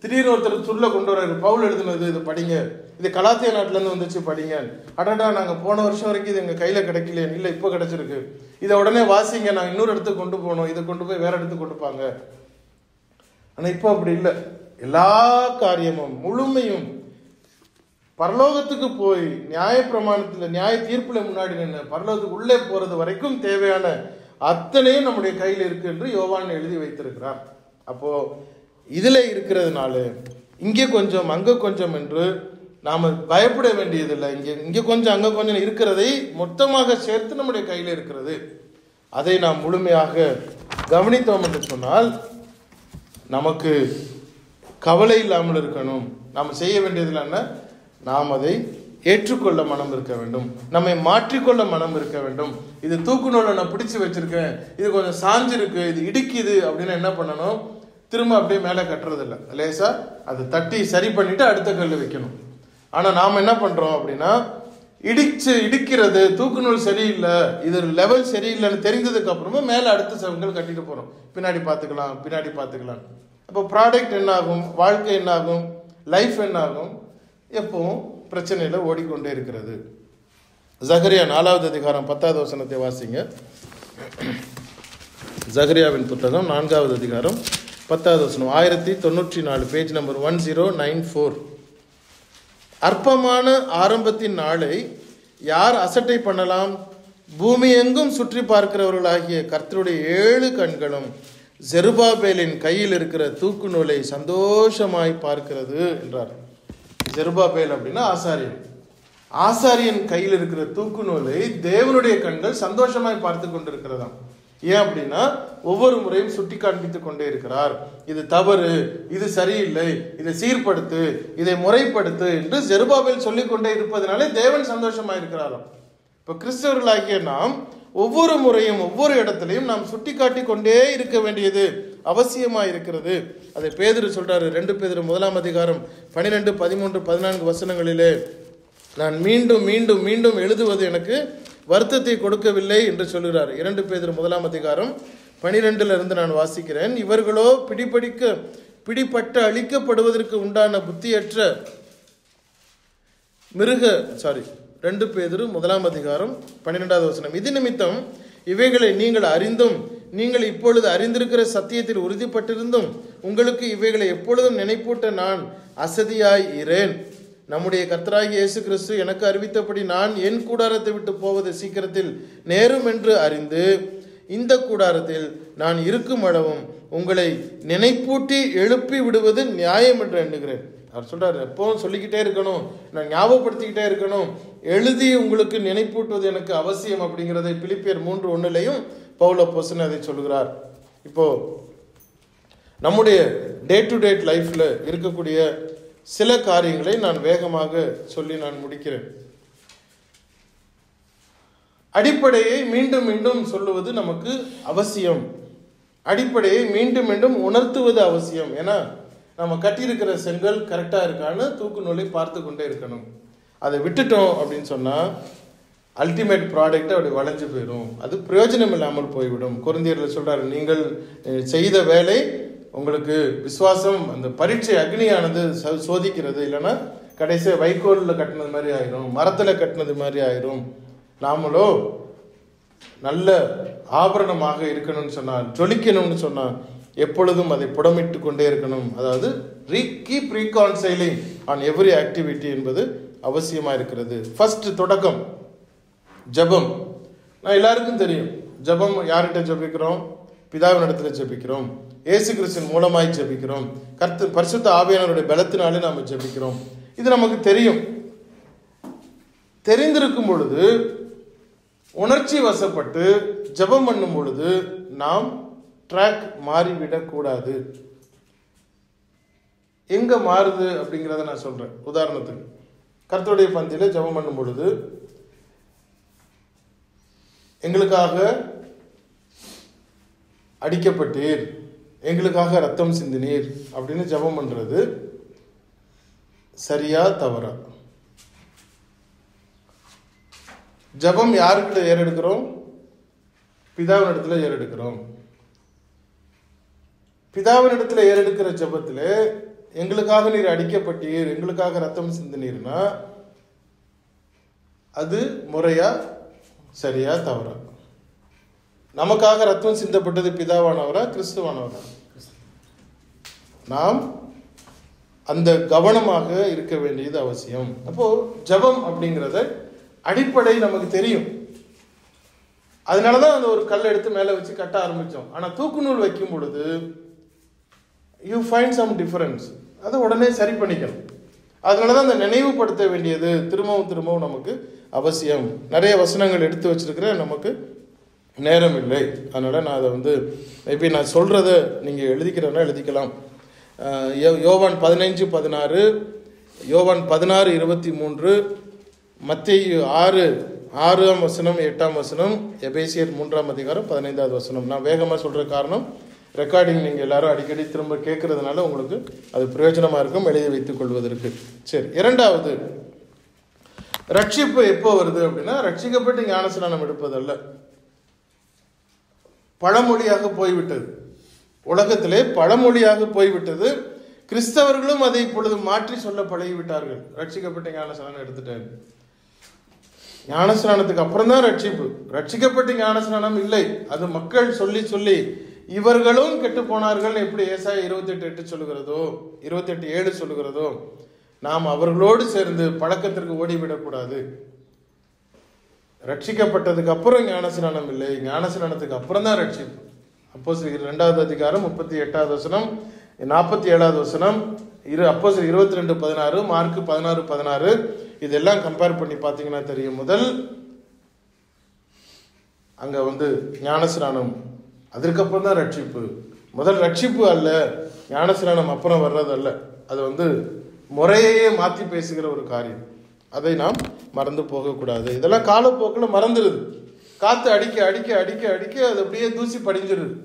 திடீர்னு ஒருத்தர் சுருளை கொண்டு வர்றாரு, பவுல் எழுதுனது, இது படிங்க, இது கலாத்தியா நாட்டுல இருந்து வந்துச்சு, படிங்க. அடடா, நாங்க போன வருஷம் வரைக்கும் இது எங்க கையில கிடைக்கல, இல்ல இப்ப கிடைச்சிருக்கு, இதை உடனே வாசிங்க, நாங்க இன்னொரு இடத்துக்கு கொண்டு போனோம், இதை கொண்டு போய் வேற இடத்துக்கு கொடுப்பாங்க. ஆனா இப்போ அப்படி இல்லை. எல்லா காரியமும் முழுமையும் பரலோகத்துக்கு போய் நியாய பிரமாணத்துல நியாய தீர்ப்புல முன்னாடி நின்று பரலோகத்துக்கு உள்ளே போறது வரைக்கும் தேவையான அத்தனையும் நம்முடைய கையில் இருக்கு என்று யோவான் எழுதி வைத்திருக்கிறார். அப்போ இதுல இருக்கிறதுனால இங்கே கொஞ்சம் அங்க கொஞ்சம் என்று நாம பயப்பட வேண்டியதில்லை. இங்க கொஞ்சம் அங்க கொஞ்சம் இருக்கிறதை மொத்தமாக சேர்த்து நம்முடைய கையில் இருக்கிறது. அதை நாம் முழுமையாக கவனித்தோம் என்று சொன்னால் நமக்கு கவலை இல்லாமல் இருக்கணும். நாம் செய்ய வேண்டியதில் என்ன? நாம் அதை ஏற்றுக்கொள்ள மனம் இருக்க வேண்டும், நம்மை மாற்றிக்கொள்ள மனம் இருக்க வேண்டும். இது தூக்கு நூலை நான் பிடிச்சு வச்சிருக்கேன், இது கொஞ்சம் சாஞ்சிருக்கு, இது இடிக்குது அப்படின்னு என்ன பண்ணணும்? திரும்ப அப்படியே மேலே கட்டுறது இல்லை, லேசா அதை தட்டி சரி பண்ணிட்டு அடுத்த கல் வைக்கணும். ஆனா நாம் என்ன பண்றோம் அப்படின்னா, இடிக்கிறது, தூக்கு நூல் சரியில்லை, இது லெவல் சரியில்லைன்னு தெரிஞ்சதுக்கு அப்புறமா மேல அடுத்த செவங்கள் கட்டிட்டு போறோம். பின்னாடி பார்த்துக்கலாம். அப்போ ப்ராடக்ட் என்ன ஆகும்? வாழ்க்கை என்ன ஆகும்? லைஃப் என்ன ஆகும்? எப்பவும் பிரச்சனையில ஓடிக்கொண்டே இருக்கிறது. ஜகரியா 4வது அதிகாரம் 10வது வசனத்தை வாசிங்க. ஜகரியாவின் புத்தகம் 4வது அதிகாரம் 10வது வசனம், 1094, பேஜ் நம்பர் 1094. அற்பமான ஆரம்பத்தின் நாளை யார் அசட்டை பண்ணலாம்? பூமி எங்கும் சுற்றி பார்க்கிறவர்களாகிய கர்த்தருடைய 7 கண்களும் செருபாபேலின் கையில் இருக்கிற தூக்கு நூலை சந்தோஷமாய் பார்க்கிறது என்றார். செருபாபேல் அப்படின்னா ஆசாரியன். ஆசாரியன் கையில் இருக்கிற தூக்கு நூலை தேவனுடைய கண்கள் சந்தோஷமாய் பார்த்து கொண்டிருக்கிறதாம். ஏன் அப்படின்னா ஒவ்வொரு முறையும் சுட்டி காண்பித்துக் கொண்டே இருக்கிறார். இது தவறு, இது சரியில்லை, இதை சீர்படுத்து, இதை முறைப்படுத்து என்று செருபாபேல் சொல்லிக் கொண்டே இருப்பதனாலே தேவன் சந்தோஷமா இருக்கிறாராம். இப்ப கிறிஸ்தவர்களாகிய நாம் ஒவ்வொரு முறையும் ஒவ்வொரு இடத்திலையும் நாம் சுட்டி காட்டி கொண்டே இருக்க வேண்டியது அவசியமா இருக்கிறது. அதை பேதுரு சொல்றாரு. 2 பேதுரு 1 அதிகாரம் 12, 13, 14 வசனங்களிலே, நான் மீண்டும் மீண்டும் மீண்டும் எழுதுவது எனக்கு வருத்தத்தை கொடுக்கவில்லை என்று சொல்கிறார். 2 பேதுரு 1 அதிகாரம் 12 இருந்து நான் வாசிக்கிறேன். இவர்களோ பிடிபட்டு அழிக்கப்படுவதற்கு உண்டான புத்தியற்ற 2 பேதுரு 1 அதிகாரம் 12வது வசனம். இது நிமித்தம் இவைகளை நீங்கள் அறிந்தும் நீங்கள் இப்பொழுது அறிந்திருக்கிற சத்தியத்தில் உறுதிப்பட்டிருந்தும் உங்களுக்கு இவைகளை எப்பொழுதும் நினைப்பூட்ட நான் அசதியாய் இரேன். நம்முடைய கர்த்தராகிய இயேசு கிறிஸ்து எனக்கு அறிவித்தபடி நான் என் கூடாரத்தை விட்டு போவது சீக்கிரத்தில் நேரும் என்று அறிந்து இந்த கூடாரத்தில் நான் இருக்கும் அளவும் உங்களை நினைப்பூட்டி எழுப்பி விடுவது நியாயம் என்று எண்ணுகிறேன். அவர் சொல்றாரு, எப்பவும் சொல்லிக்கிட்டே இருக்கணும், நான் ஞாபகப்படுத்திக்கிட்டே இருக்கணும், எழுதி உங்களுக்கு நினைப்பூட்டுவது எனக்கு அவசியம் அப்படிங்கிறதை பிலிப்பியர் 3:1 பவுல் அப்போஸ்தலன் அதை சொல்கிறார். இப்போ நம்முடைய டே டு டே லைஃப்ல இருக்கக்கூடிய சில காரியங்களை நான் வேகமாக சொல்லி நான் முடிக்கிறேன். அடிப்படையை மீண்டும் மீண்டும் சொல்லுவது நமக்கு அவசியம். அடிப்படையை மீண்டும் மீண்டும் உணர்த்துவது அவசியம். ஏன்னா நம்ம கட்டியிருக்கிற செங்கல் கரெக்டா இருக்கான்னு தூக்கு நூலை பார்த்து கொண்டே இருக்கணும். அதை விட்டுட்டோம் அப்படின்னு சொன்னா அல்டிமேட் ப்ராடக்ட் அப்படி வளைஞ்சு போயிடும், அது பிரயோஜனம் இல்லாமல் போய்விடும். கொரிந்தியர்ல சொல்றாரு, நீங்கள் செய்த வேலை உங்களுக்கு விசுவாசம் அந்த பரீட்சை அக்னியானது சோதிக்கிறது, இல்லைன்னா கடைசியாக வைக்கோலில் கட்டினது மாதிரி ஆயிரும், மரத்தில் கட்டினது மாதிரி ஆயிரும். நாமளோ நல்ல ஆபரணமாக இருக்கணும்னு சொன்னால், ஜொலிக்கணும்னு சொன்னால் எப்பொழுதும் அதை புடமிட்டு கொண்டே இருக்கணும். அதாவது கீப் ரீகான்சைலிங் ஆன் எவ்ரி ஆக்டிவிட்டி என்பது அவசியமாக இருக்கிறது. ஃபர்ஸ்ட் தொடக்கம் ஜபம். நான் எல்லாருக்கும் தெரியும், ஜபம் யார்கிட்ட ஜபிக்கிறோம்? பிதாவின் இடத்துல ஜபிக்கிறோம், இயேசு கிறிஸ்துவின் மூலமாய் ஜபிக்கிறோம், பரிசுத்த ஆவியானவருடைய பலத்தினாலே நாம் ஜபிக்கிறோம். இது நமக்கு தெரியும். தெரிந்திருக்கும் பொழுது உணர்ச்சி வசப்பட்டு ஜபம் பண்ணும் பொழுது நாம் ட்ராக் மாறிவிடக்கூடாது. எங்க மாறுது அப்படிங்கிறத நான் சொல்றேன். உதாரணத்துக்கு கர்த்தருடைய பந்தியில ஜபம் பண்ணும் பொழுது எங்களுக்காக அடிக்கப்பட்டீர், எங்களுக்காக ரத்தம் சிந்தினீர் அப்படின்னு ஜபம் பண்றது சரியா தவறா? ஜபம் யாருக்கிட்ட ஏறெடுக்கிறோம்? பிதாவின் இடத்துல ஏறெடுக்கிறோம். பிதாவின் இடத்துல ஏறெடுக்கிற ஜபத்துல எங்களுக்காக நீர் அடிக்கப்பட்டீர், எங்களுக்காக ரத்தம் சிந்தினீர்னா அது முறையா சரியா தவறா? நமக்காக ரத்தம் சிந்தப்பட்டது பிதாவானவரா கிறிஸ்துவானவரா? நாம் அந்த கவனமாக இருக்க வேண்டியது அவசியம். அப்போ ஜபம் அப்படிங்கிறத அடிப்படை நமக்கு தெரியும். அதனாலதான் அந்த ஒரு கல் எடுத்து மேல வச்சு கட்ட ஆரம்பிச்சோம். ஆனா தூக்கு நூல் வைக்கும் பொழுது யூ ஃபைண்ட் சம் டிஃபரன்ஸ், அதை உடனே சரி பண்ணிக்கணும். அதனாலதான் அந்த நினைவுபடுத்த வேண்டியது திரும்பவும் திரும்பவும் நமக்கு அவசியம். நிறைய வசனங்கள் எடுத்து வச்சிருக்கிறேன், நமக்கு நேரம் இல்லை. அதனால நான் அதை மேபி நான் சொல்றத நீங்க எழுதிக்கிறேன்னா எழுதிக்கலாம். யோவான் 15:16, யோவான் 16:23, மத்தேயு 6ஆம் வசனம் 8ஆம் வசனம், எபேசியர் 3ஆம் அதிகாரம் 15வது வசனம். நான் வேகமாக சொல்ற காரணம் ரெக்கார்டிங் நீங்கள் எல்லாரும் அடிக்கடி திரும்ப கேட்கறதுனால உங்களுக்கு அது பிரயோஜனமாக இருக்கும் எழுதி வைத்துக் கொள்வதற்கு. சரி, இரண்டாவது, ரட்சிப்பு எப்போ வருது அப்படின்னா, ரட்சிக்கப்பட்டு ஞானஸ்நானம் எடுப்பதல்ல, பழமொழியாக போய்விட்டது. உலகத்திலே பழமொழியாக போய்விட்டது. கிறிஸ்தவர்களும் அதை இப்பொழுது மாற்றி சொல்ல பழகிவிட்டார்கள். ரட்சிக்கப்பட்ட ஞானஸ்நானம் எடுத்துட்டாரு, ஞானஸ்நானத்துக்கு அப்புறம் தான் ரட்சிப்பு. ரட்சிக்கப்பட்ட ஞானஸ்நானம் இல்லை, அது மக்கள் சொல்லி சொல்லி இவர்களும் கெட்டு போனார்கள். எப்படி ஏசாயா 28:8 சொல்லுகிறதோ, 28:7 சொல்லுகிறதோ, நாம் அவர்களோடு சேர்ந்து பழக்கத்திற்கு ஓடிவிடக்கூடாது. ரட்சிக்கப்பட்டதுக்கு அப்புறம் ஞானஸ்நானம் இல்லை, ஞானஸ்நானத்துக்கு அப்புறம் தான் ரட்சிப்பு. அப்போஸ்தலர் 2வது அதிகாரம் 38வது வசனம், 47வது வசனம், அப்போஸ்தலர் 22:16, மார்க் 16:16, இதெல்லாம் கம்பேர் பண்ணி பார்த்தீங்கன்னா தெரியும். முதல் அங்க ஞானஸ்நானம், அதற்கப்புறம் தான் ரட்சிப்பு. முதல் ரட்சிப்பு அல்ல, ஞானஸ்நானம் அப்புறம் வர்றது அல்ல. அது முறையே மாற்றி பேசுகிற ஒரு காரியம். அதை நாம் மறந்து போகக்கூடாது. இதெல்லாம் காலப்போக்கில் மறந்துடுது. காற்று அடிக்க அடிக்க அடிக்க அடிக்க அது அப்படியே தூசி படிஞ்சிருது.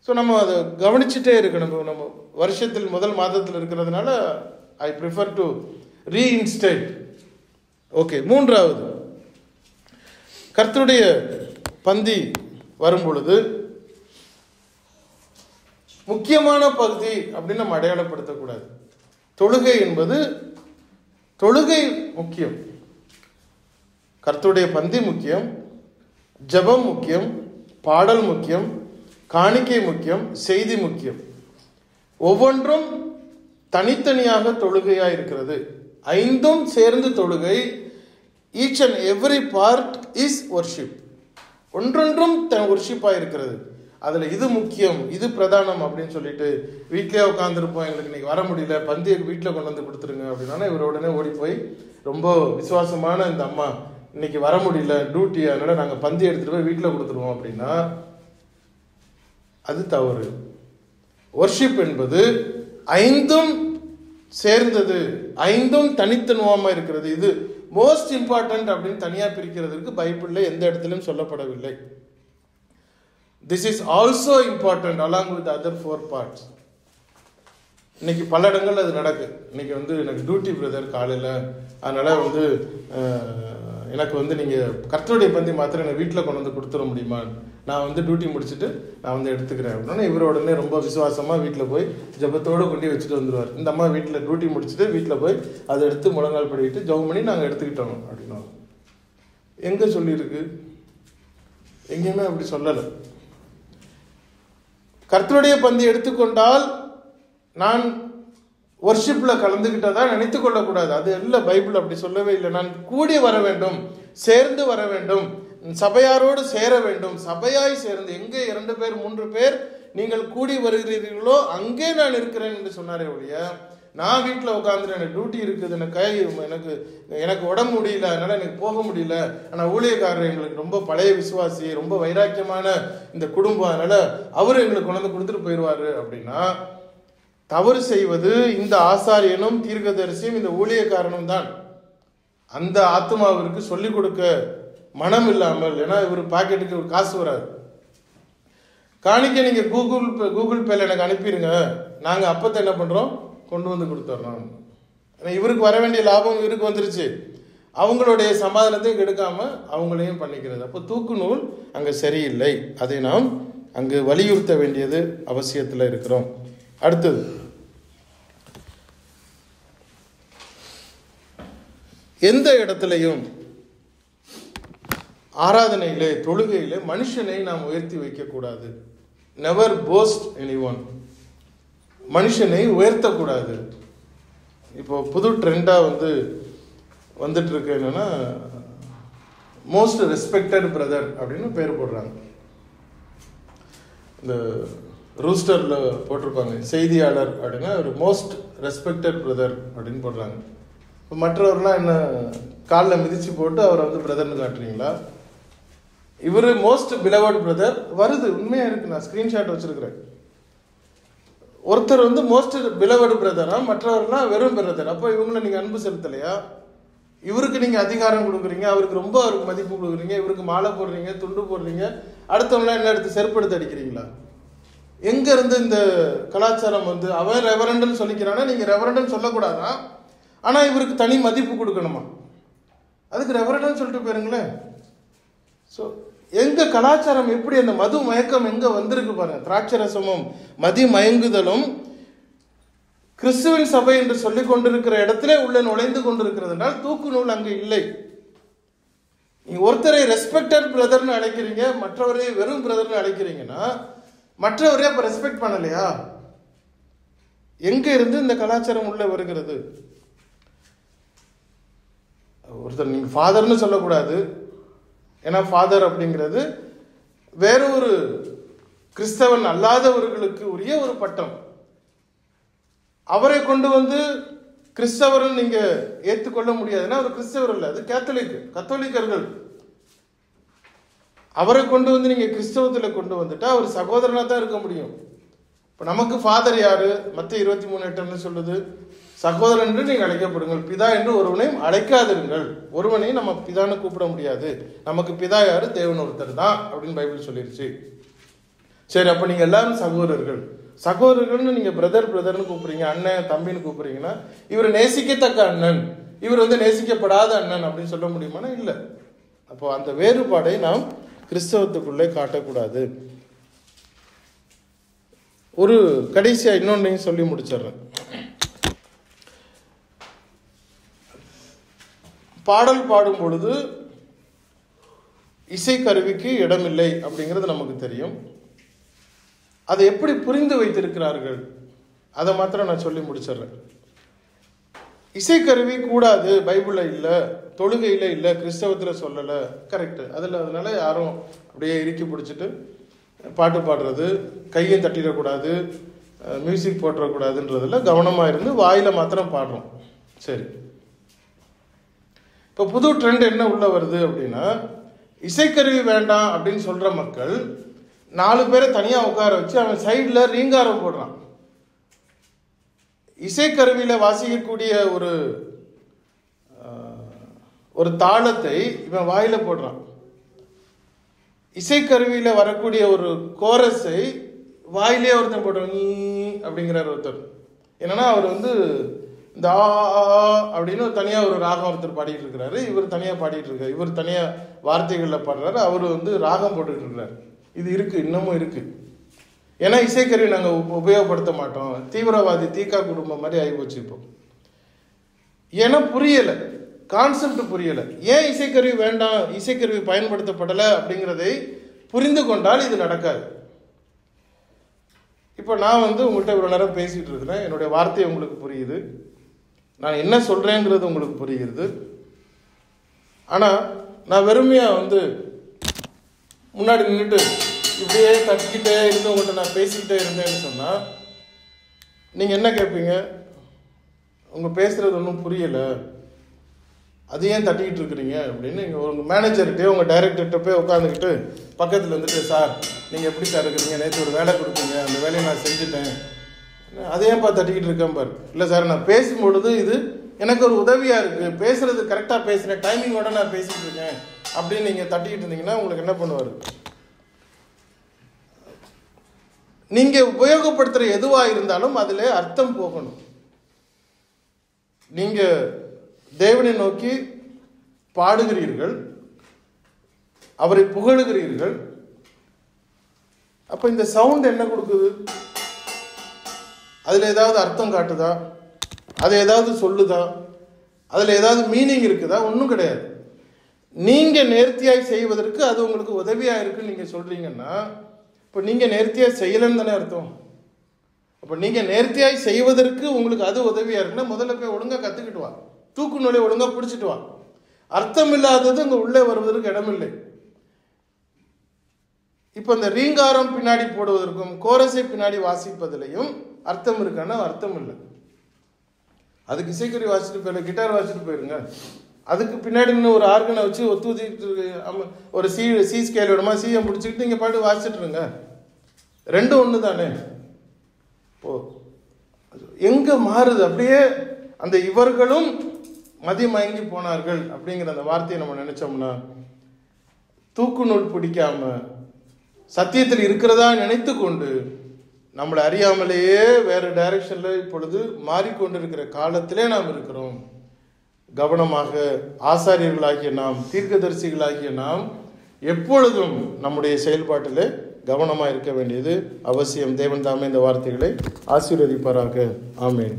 ஸோ நம்ம அதை கவனிச்சுட்டே இருக்கணும். நம்ம வருஷத்தில் முதல் மாதத்தில் இருக்கிறதுனால I prefer to reinstate. Okay, 3வது கர்த்தருடைய பந்தி வரும் பொழுது முக்கியமான பகுதி அப்படின்னு நம்ம அடையாளப்படுத்தக்கூடாது. தொழுகை என்பது தொழுகை முக்கியம், கர்த்தருடைய பந்தி முக்கியம், ஜெபம் முக்கியம், பாடல் முக்கியம், காணிக்கை முக்கியம், செய்தி முக்கியம். ஒவ்வொன்றும் தனித்தனியாக தொழுகையாக இருக்கிறது. 5ம் சேர்ந்து தொழுகை. Each and every part is worship. ஒன்றொன்றும் வர்ஷிப்பாக இருக்கிறது. அதில் இது முக்கியம், இது பிரதானம் அப்படின்னு சொல்லிட்டு வீட்டிலே உட்காந்துருப்போம், எங்களுக்கு இன்னைக்கு வர முடியல, பந்தியை வீட்டில் கொண்டு வந்து கொடுத்துருங்க அப்படின்னா இவர் உடனே ஓடி போய், ரொம்ப விசுவாசமான இந்த அம்மா இன்னைக்கு வர முடியல டியூட்டி, அதனால நாங்கள் பந்தி எடுத்துகிட்டு போய் வீட்டில் கொடுத்துருவோம் அப்படின்னா அது தவறு. வர்ஷிப் என்பது 5ம் சேர்ந்தது, 5ம் தனித்தன்மையாக இருக்கிறது. இது மோஸ்ட் இம்பார்ட்டன்ட் அப்படின்னு தனியாக பிரிக்கிறதுக்கு பைபிளில் எந்த இடத்திலும் சொல்லப்படவில்லை. This is also important along with the other 4 parts. இன்னைக்கு பல இடங்கள் அது நடக்கு. இன்னைக்கு எனக்கு டியூட்டி பிரதர் காலையில், அதனால எனக்கு நீங்கள் கர்த்தருடைய பந்தி மாத்திரம் எனக்கு வீட்டில் கொண்டு வந்து கொடுத்துட முடியுமா, நான் டியூட்டி முடிச்சுட்டு நான் எடுத்துக்கிறேன் அப்படின்னா இவரோட உடனே ரொம்ப விசுவாசமாக வீட்டில் போய் ஜெபத்தோடு கொண்டு வச்சுட்டு வந்துடுவார். இந்த அம்மா வீட்டில் டியூட்டி முடிச்சுட்டு வீட்டில் போய் அதை எடுத்து முழங்கால் படிக்கிட்டு ஜெபம் பண்ணி நாங்கள் எடுத்துக்கிட்டோம் அப்படின்னா எங்கே சொல்லியிருக்கு? எங்கேயுமே அப்படி சொல்லலை. கர்த்தருடைய பந்தி எடுத்துக்கொண்டால் நான் வர்ஷிப்பில் கலந்துக்கிட்டதா நினைத்து கொள்ளக்கூடாது. அது இல்லை, பைபிள் அப்படி சொல்லவே இல்லை. நான் கூடி வர வேண்டும், சேர்ந்து வர வேண்டும், சபையாரோடு சேர வேண்டும். சபையாய் சேர்ந்து, எங்கே 2 பேர் 3 பேர் நீங்கள் கூடி வருகிறீர்களோ அங்கே நான் இருக்கிறேன் என்று சொன்னாரே ஒழிய, நான் வீட்டில் உட்காந்துட்டு எனக்கு டியூட்டி இருக்குது, எனக்கு உடம்பு முடியல, அதனால எனக்கு போக முடியல, ஆனால் ஊழியக்காரர் எங்களுக்கு ரொம்ப பழைய விசுவாசி, ரொம்ப வைராக்கியமான இந்த குடும்பம், அதனால அவரு எங்களுக்கு கொண்டு வந்து கொடுத்துட்டு போயிடுவாரு அப்படின்னா தவறு செய்வது இந்த ஆசாரியனும் தீர்க்கதரிசியும் இந்த ஊழியக்காரனும் தான். அந்த ஆத்மாவிற்கு சொல்லிக் கொடுக்க மனம் இல்லாமல், ஏன்னா இவர் பாக்கெட்டுக்கு ஒரு காசு வராது. காணிக்க நீங்க கூகுள் பேல எனக்கு அனுப்பிடுங்க, நாங்க அப்பத்தை என்ன பண்றோம், கொண்டு வந்து கொடுத்துட்றோம். இவருக்கு வர வேண்டிய லாபம் இவருக்கு வந்துருச்சு, அவங்களுடைய சமாதானத்தையும் கெடுக்காம அவங்களையும் பண்ணிக்கிறது. அப்போ தூக்கு நூல் அங்க சரியில்லை. அதை நாம் அங்கு வலியுறுத்த வேண்டியது அவசியத்தில் இருக்கிறோம். அடுத்தது, எந்த இடத்துலையும் ஆராதனையிலே தொழுகையிலே மனுஷனை நாம் உயர்த்தி வைக்கக்கூடாது. Never post anyone. மனுஷனை உயர்த்தக்கூடாது. இப்போ புது ட்ரெண்டா வந்துட்டு இருக்கு என்னன்னா, மோஸ்ட் ரெஸ்பெக்டட் பிரதர் அப்படின்னு பேர் போடுறாங்க. இந்த ரூஸ்டர்ல போட்டிருப்பாங்க செய்தியாளர் அப்படின்னா ஒரு மோஸ்ட் ரெஸ்பெக்டட் பிரதர் அப்படின்னு போடுறாங்க. இப்போ மற்றவர்லாம் என்ன காலில் மிதிச்சு போட்டு அவரை பிரதர்னு காட்டுறீங்களா? இவர் மோஸ்ட் பிலவர்ட் பிரதர் வருது, உண்மையா இருக்கு, நான் ஸ்கிரீன்ஷாட் வச்சிருக்கிறேன். ஒருத்தர் மோஸ்ட் பிலவர்ட் பிரதரா, மற்றவர்லாம் வெறும் பிரதர். அப்போ இவங்களை நீங்க அன்பு செலுத்தலையா? இவருக்கு நீங்க அதிகாரம் கொடுக்குறீங்க, அவருக்கு மதிப்பு கொடுக்குறீங்க, இவருக்கு மாலை போடுறீங்க, துண்டு போடுறீங்க, அடுத்தவங்களாம் என்ன எடுத்து செருப்படுத்து அடிக்கிறீங்களா? எங்க இருந்து இந்த கலாச்சாரம் அவன் ரெவரண்ட்னு சொல்லிக்கிறானா, நீங்க ரெவரண்ட்னு சொல்லக்கூடாதா? ஆனா இவருக்கு தனி மதிப்பு கொடுக்கணுமா? அதுக்கு ரெவரண்ட்னு சொல்லிட்டு போயிருங்களேன். ஸோ எங்க கலாச்சாரம் எப்படி அந்த மது மயக்கம் எங்க வந்திருக்கு பாருங்க. திராட்சரசமும் மதி மயங்குதலும் கிறிஸ்துவின் சபை என்று சொல்லிக் கொண்டிருக்கிற இடத்துல உள்ள நுழைந்து கொண்டிருக்கிறதுனால் தூக்கு நூல் அங்கு இல்லை. நீங்க ஒருத்தரை ரெஸ்பெக்டட் பிரதர்னு அழைக்கிறீங்க, மற்றவரை வெறும் பிரதர்னு அழைக்கிறீங்கன்னா மற்றவரே அப்ப ரெஸ்பெக்ட் பண்ணலையா? எங்க இருந்து இந்த கலாச்சாரம் உள்ள வருகிறது? ஒருத்தர் நீங்க ஃபாதர்னு சொல்லக்கூடாது, ஏன்னா ஃபாதர் அப்படிங்கிறது வேற ஒரு கிறிஸ்தவன் அல்லாதவர்களுக்கு உரிய ஒரு பட்டம். அவரை கொண்டு வந்து கிறிஸ்தவர் நீங்க ஏற்றுக்கொள்ள முடியாதுன்னா அவர் கிறிஸ்தவர் இல்லை, அது கத்தோலிக்கர்கள். அவரை கொண்டு வந்து நீங்க கிறிஸ்தவத்துல கொண்டு வந்துட்டா அவர் சகோதரனா தான் இருக்க முடியும். இப்ப நமக்கு ஃபாதர் யாரு? மத்தேயு 23:8 சொல்லுது, சகோதரன் என்று நீங்க அழைக்கப்படுங்கள், பிதா என்று ஒருவனையும் அழைக்காதிருங்கள். ஒருவனையும் நம்ம பிதான்னு கூப்பிட முடியாது. நமக்கு பிதா யாரு? தேவன் ஒருத்தர் தான் அப்படின்னு பைபிள் சொல்லிருச்சு. சரி, அப்ப நீங்க எல்லாரும் சகோதரர்கள்னு நீங்க பிரதர்னு கூப்பிடுறீங்க, அண்ணன் தம்பின்னு கூப்பிடுறீங்கன்னா இவர் நேசிக்கத்தக்க அண்ணன், இவர் நேசிக்கப்படாத அண்ணன் அப்படின்னு சொல்ல முடியுமானா இல்ல. அப்போ அந்த வேறுபாடை நாம் கிறிஸ்தவத்துக்குள்ளே காட்டக்கூடாது. ஒரு கடைசியா இன்னொன்னையும் சொல்லி முடிச்சிடுறேன். பாடல் பாடும் பொழுது இசைக்கருவிக்கு இடமில்லை அப்படிங்கிறது நமக்கு தெரியும். அதை எப்படி புரிந்து வைத்திருக்கிறார்கள் அதை மாத்திரம் நான் சொல்லி முடிச்சிடுறேன். இசைக்கருவி கூடாது, பைபிள்ல இல்லை, தொழுகையில இல்லை, கிறிஸ்தவத்தில் சொல்லலை, கரெக்டு. அதனால யாரும் அப்படியே இறுக்கி பிடிச்சிட்டு பாட்டு பாடுறது, கையை தட்டிடக்கூடாது, மியூசிக் போட்டுறக்கூடாதுன்றதுல கவனமாக இருந்து வாயில மாத்திரம் பாடுறோம். சரி, இப்போ புது ட்ரெண்ட் என்ன உள்ள வருது அப்படின்னா, இசைக்கருவி வேண்டாம் அப்படின்னு சொல்ற மக்கள் 4 பேரை தனியா உட்கார வச்சு அவன் சைட்ல ரீங்காரம் போடுறான். இசைக்கருவியில வாசிக்கக்கூடிய ஒரு தாளத்தை இவன் வாயில போடுறான். இசைக்கருவியில வரக்கூடிய ஒரு கோரஸை வாயிலே ஒருத்தன் போடுறான், நீ அப்படிங்கிறார் ஒருத்தர். என்னன்னா அவர் இந்த அப்படின்னு தனியா ஒரு ராகம் ஒருத்தர் பாடிட்டு இருக்கிறாரு, இவர் தனியா பாடிட்டு இருக்காரு, இவர் தனியா வார்த்தைகள்ல பாடுறாரு, அவரு ராகம் போட்டுட்டு இருக்கிறாரு. இது இருக்கு, இன்னமும் இருக்கு. ஏன்னா இசைக்கருவி நாங்க உபயோகப்படுத்த மாட்டோம், தீவிரவாதி தீகா குடும்பம் மாதிரி ஆகிப்போச்சு இப்போ. ஏன்னா புரியல, கான்செப்ட் புரியல. ஏன் இசைக்கருவி வேண்டாம், இசைக்கருவி பயன்படுத்தப்படலை அப்படிங்கிறதை புரிந்து கொண்டால் இது நடக்காது. இப்போ நான் உங்கள்கிட்ட இவ்வளோ நேரம் பேசிட்டு இருக்கிறேன், என்னுடைய வார்த்தை உங்களுக்கு புரியுது, நான் என்ன சொல்றேங்கிறது உங்களுக்கு புரிகிறது. ஆனா நான் வெறுமையா முன்னாடி நின்றுட்டு இப்படியே தட்டிக்கிட்டே இருந்து உங்கள்கிட்ட நான் பேசிக்கிட்டே இருந்தேன்னு சொன்னா நீங்க என்ன கேட்பீங்க? உங்க பேசுறது ஒன்றும் புரியல, அது ஏன் தட்டிக்கிட்டு இருக்கிறீங்க அப்படின்னு உங்க மேனேஜர்கிட்டயோ உங்க டைரக்டர்கிட்ட போய் உட்காந்துக்கிட்டு பக்கத்துல சார் நீங்க எப்படி சார் இருக்கிறீங்க, நேற்று ஒரு வேலை கொடுத்தீங்க, அந்த வேலையை நான் செஞ்சுட்டேன், அதையேப்பா தட்டிக்கிட்டு இருக்கேன் பாரு. இல்லை சார், நான் பேசும்பொழுது இது எனக்கு ஒரு உதவியா இருக்கு, பேசுறது கரெக்டா பேசுறேன், டைமிங்கோட நான் பேசிட்டு இருக்கேன் அப்படின்னு நீங்க தட்டிக்கிட்டு இருந்தீங்கன்னா உங்களுக்கு என்ன பண்ணுவாரு? நீங்க உபயோகப்படுத்துற எதுவா இருந்தாலும் அதுல அர்த்தம் போகணும். நீங்க தேவனை நோக்கி பாடுகிறீர்கள், அவரை புகழுகிறீர்கள், அப்ப இந்த சவுண்ட் என்ன கொடுக்குது? அதுல ஏதாவது அர்த்தம் காட்டுதா? அது ஏதாவது சொல்லுதா? அதுல ஏதாவது மீனிங் இருக்குதா? ஒன்றும் கிடையாது. நீங்க நேர்த்தியாய் செய்வதற்கு அது உங்களுக்கு உதவியா இருக்குன்னு நீங்க சொல்றீங்கன்னா இப்ப நீங்க நேர்த்தியாய் செய்யலன்னு தானே அர்த்தம். அப்ப நீங்க நேர்த்தியாய் செய்வதற்கு உங்களுக்கு அது உதவியா இருக்குன்னா முதல்ல போய் ஒழுங்கா கத்துக்கிட்டு வா, தூக்கு நூலை ஒழுங்கா பிடிச்சிட்டு வா. அர்த்தம் இல்லாதது அங்க உள்ளே வருவதற்கு இடமில்லை. இப்ப இந்த ரீங்காரம் பின்னாடி போடுவதற்கும் கோரஸை பின்னாடி வாசிப்பதிலையும் அர்த்தம் இருக்கான்னா அர்த்தம் இல்லை. அதுக்கு இசைக்கருவி வாசிட்டு போயில, கிட்டார் வாசிட்டு போயிருங்க. அதுக்கு பின்னாடி இன்னும் ஒரு ஆர்கனை வச்சு ஒத்துக்கிட்டு ஒரு சி ஸ்கேல் விடமா சிஎம் பிடிச்சிக்கிட்டு நீங்க பாட்டு வாசிச்சுட்டு இருங்க, ரெண்டும் ஒண்ணு தானே. இப்போ எங்க மாறுது? அப்படியே அந்த இவர்களும் மதிமயங்கி போனார்கள் அப்படிங்கிற அந்த வார்த்தையை நம்ம நினைச்சோம்னா தூக்கு நூல் பிடிக்காம சத்தியத்தில் இருக்கிறதா நினைத்து கொண்டு நம்மளை அறியாமலேயே வேற டைரக்ஷன்ல இப்பொழுது மாறிக்கொண்டிருக்கிற காலத்திலே நாம் இருக்கிறோம். கவனமாக ஆசாரியர்களாகிய நாம், தீர்க்கதரிசிகளாகிய நாம் எப்பொழுதும் நம்முடைய செயல்பாட்டிலே கவனமாக இருக்க வேண்டியது அவசியம். தேவன் தாமே இந்த வார்த்தைகளை ஆசீர்வதிப்பாராக. ஆமென்.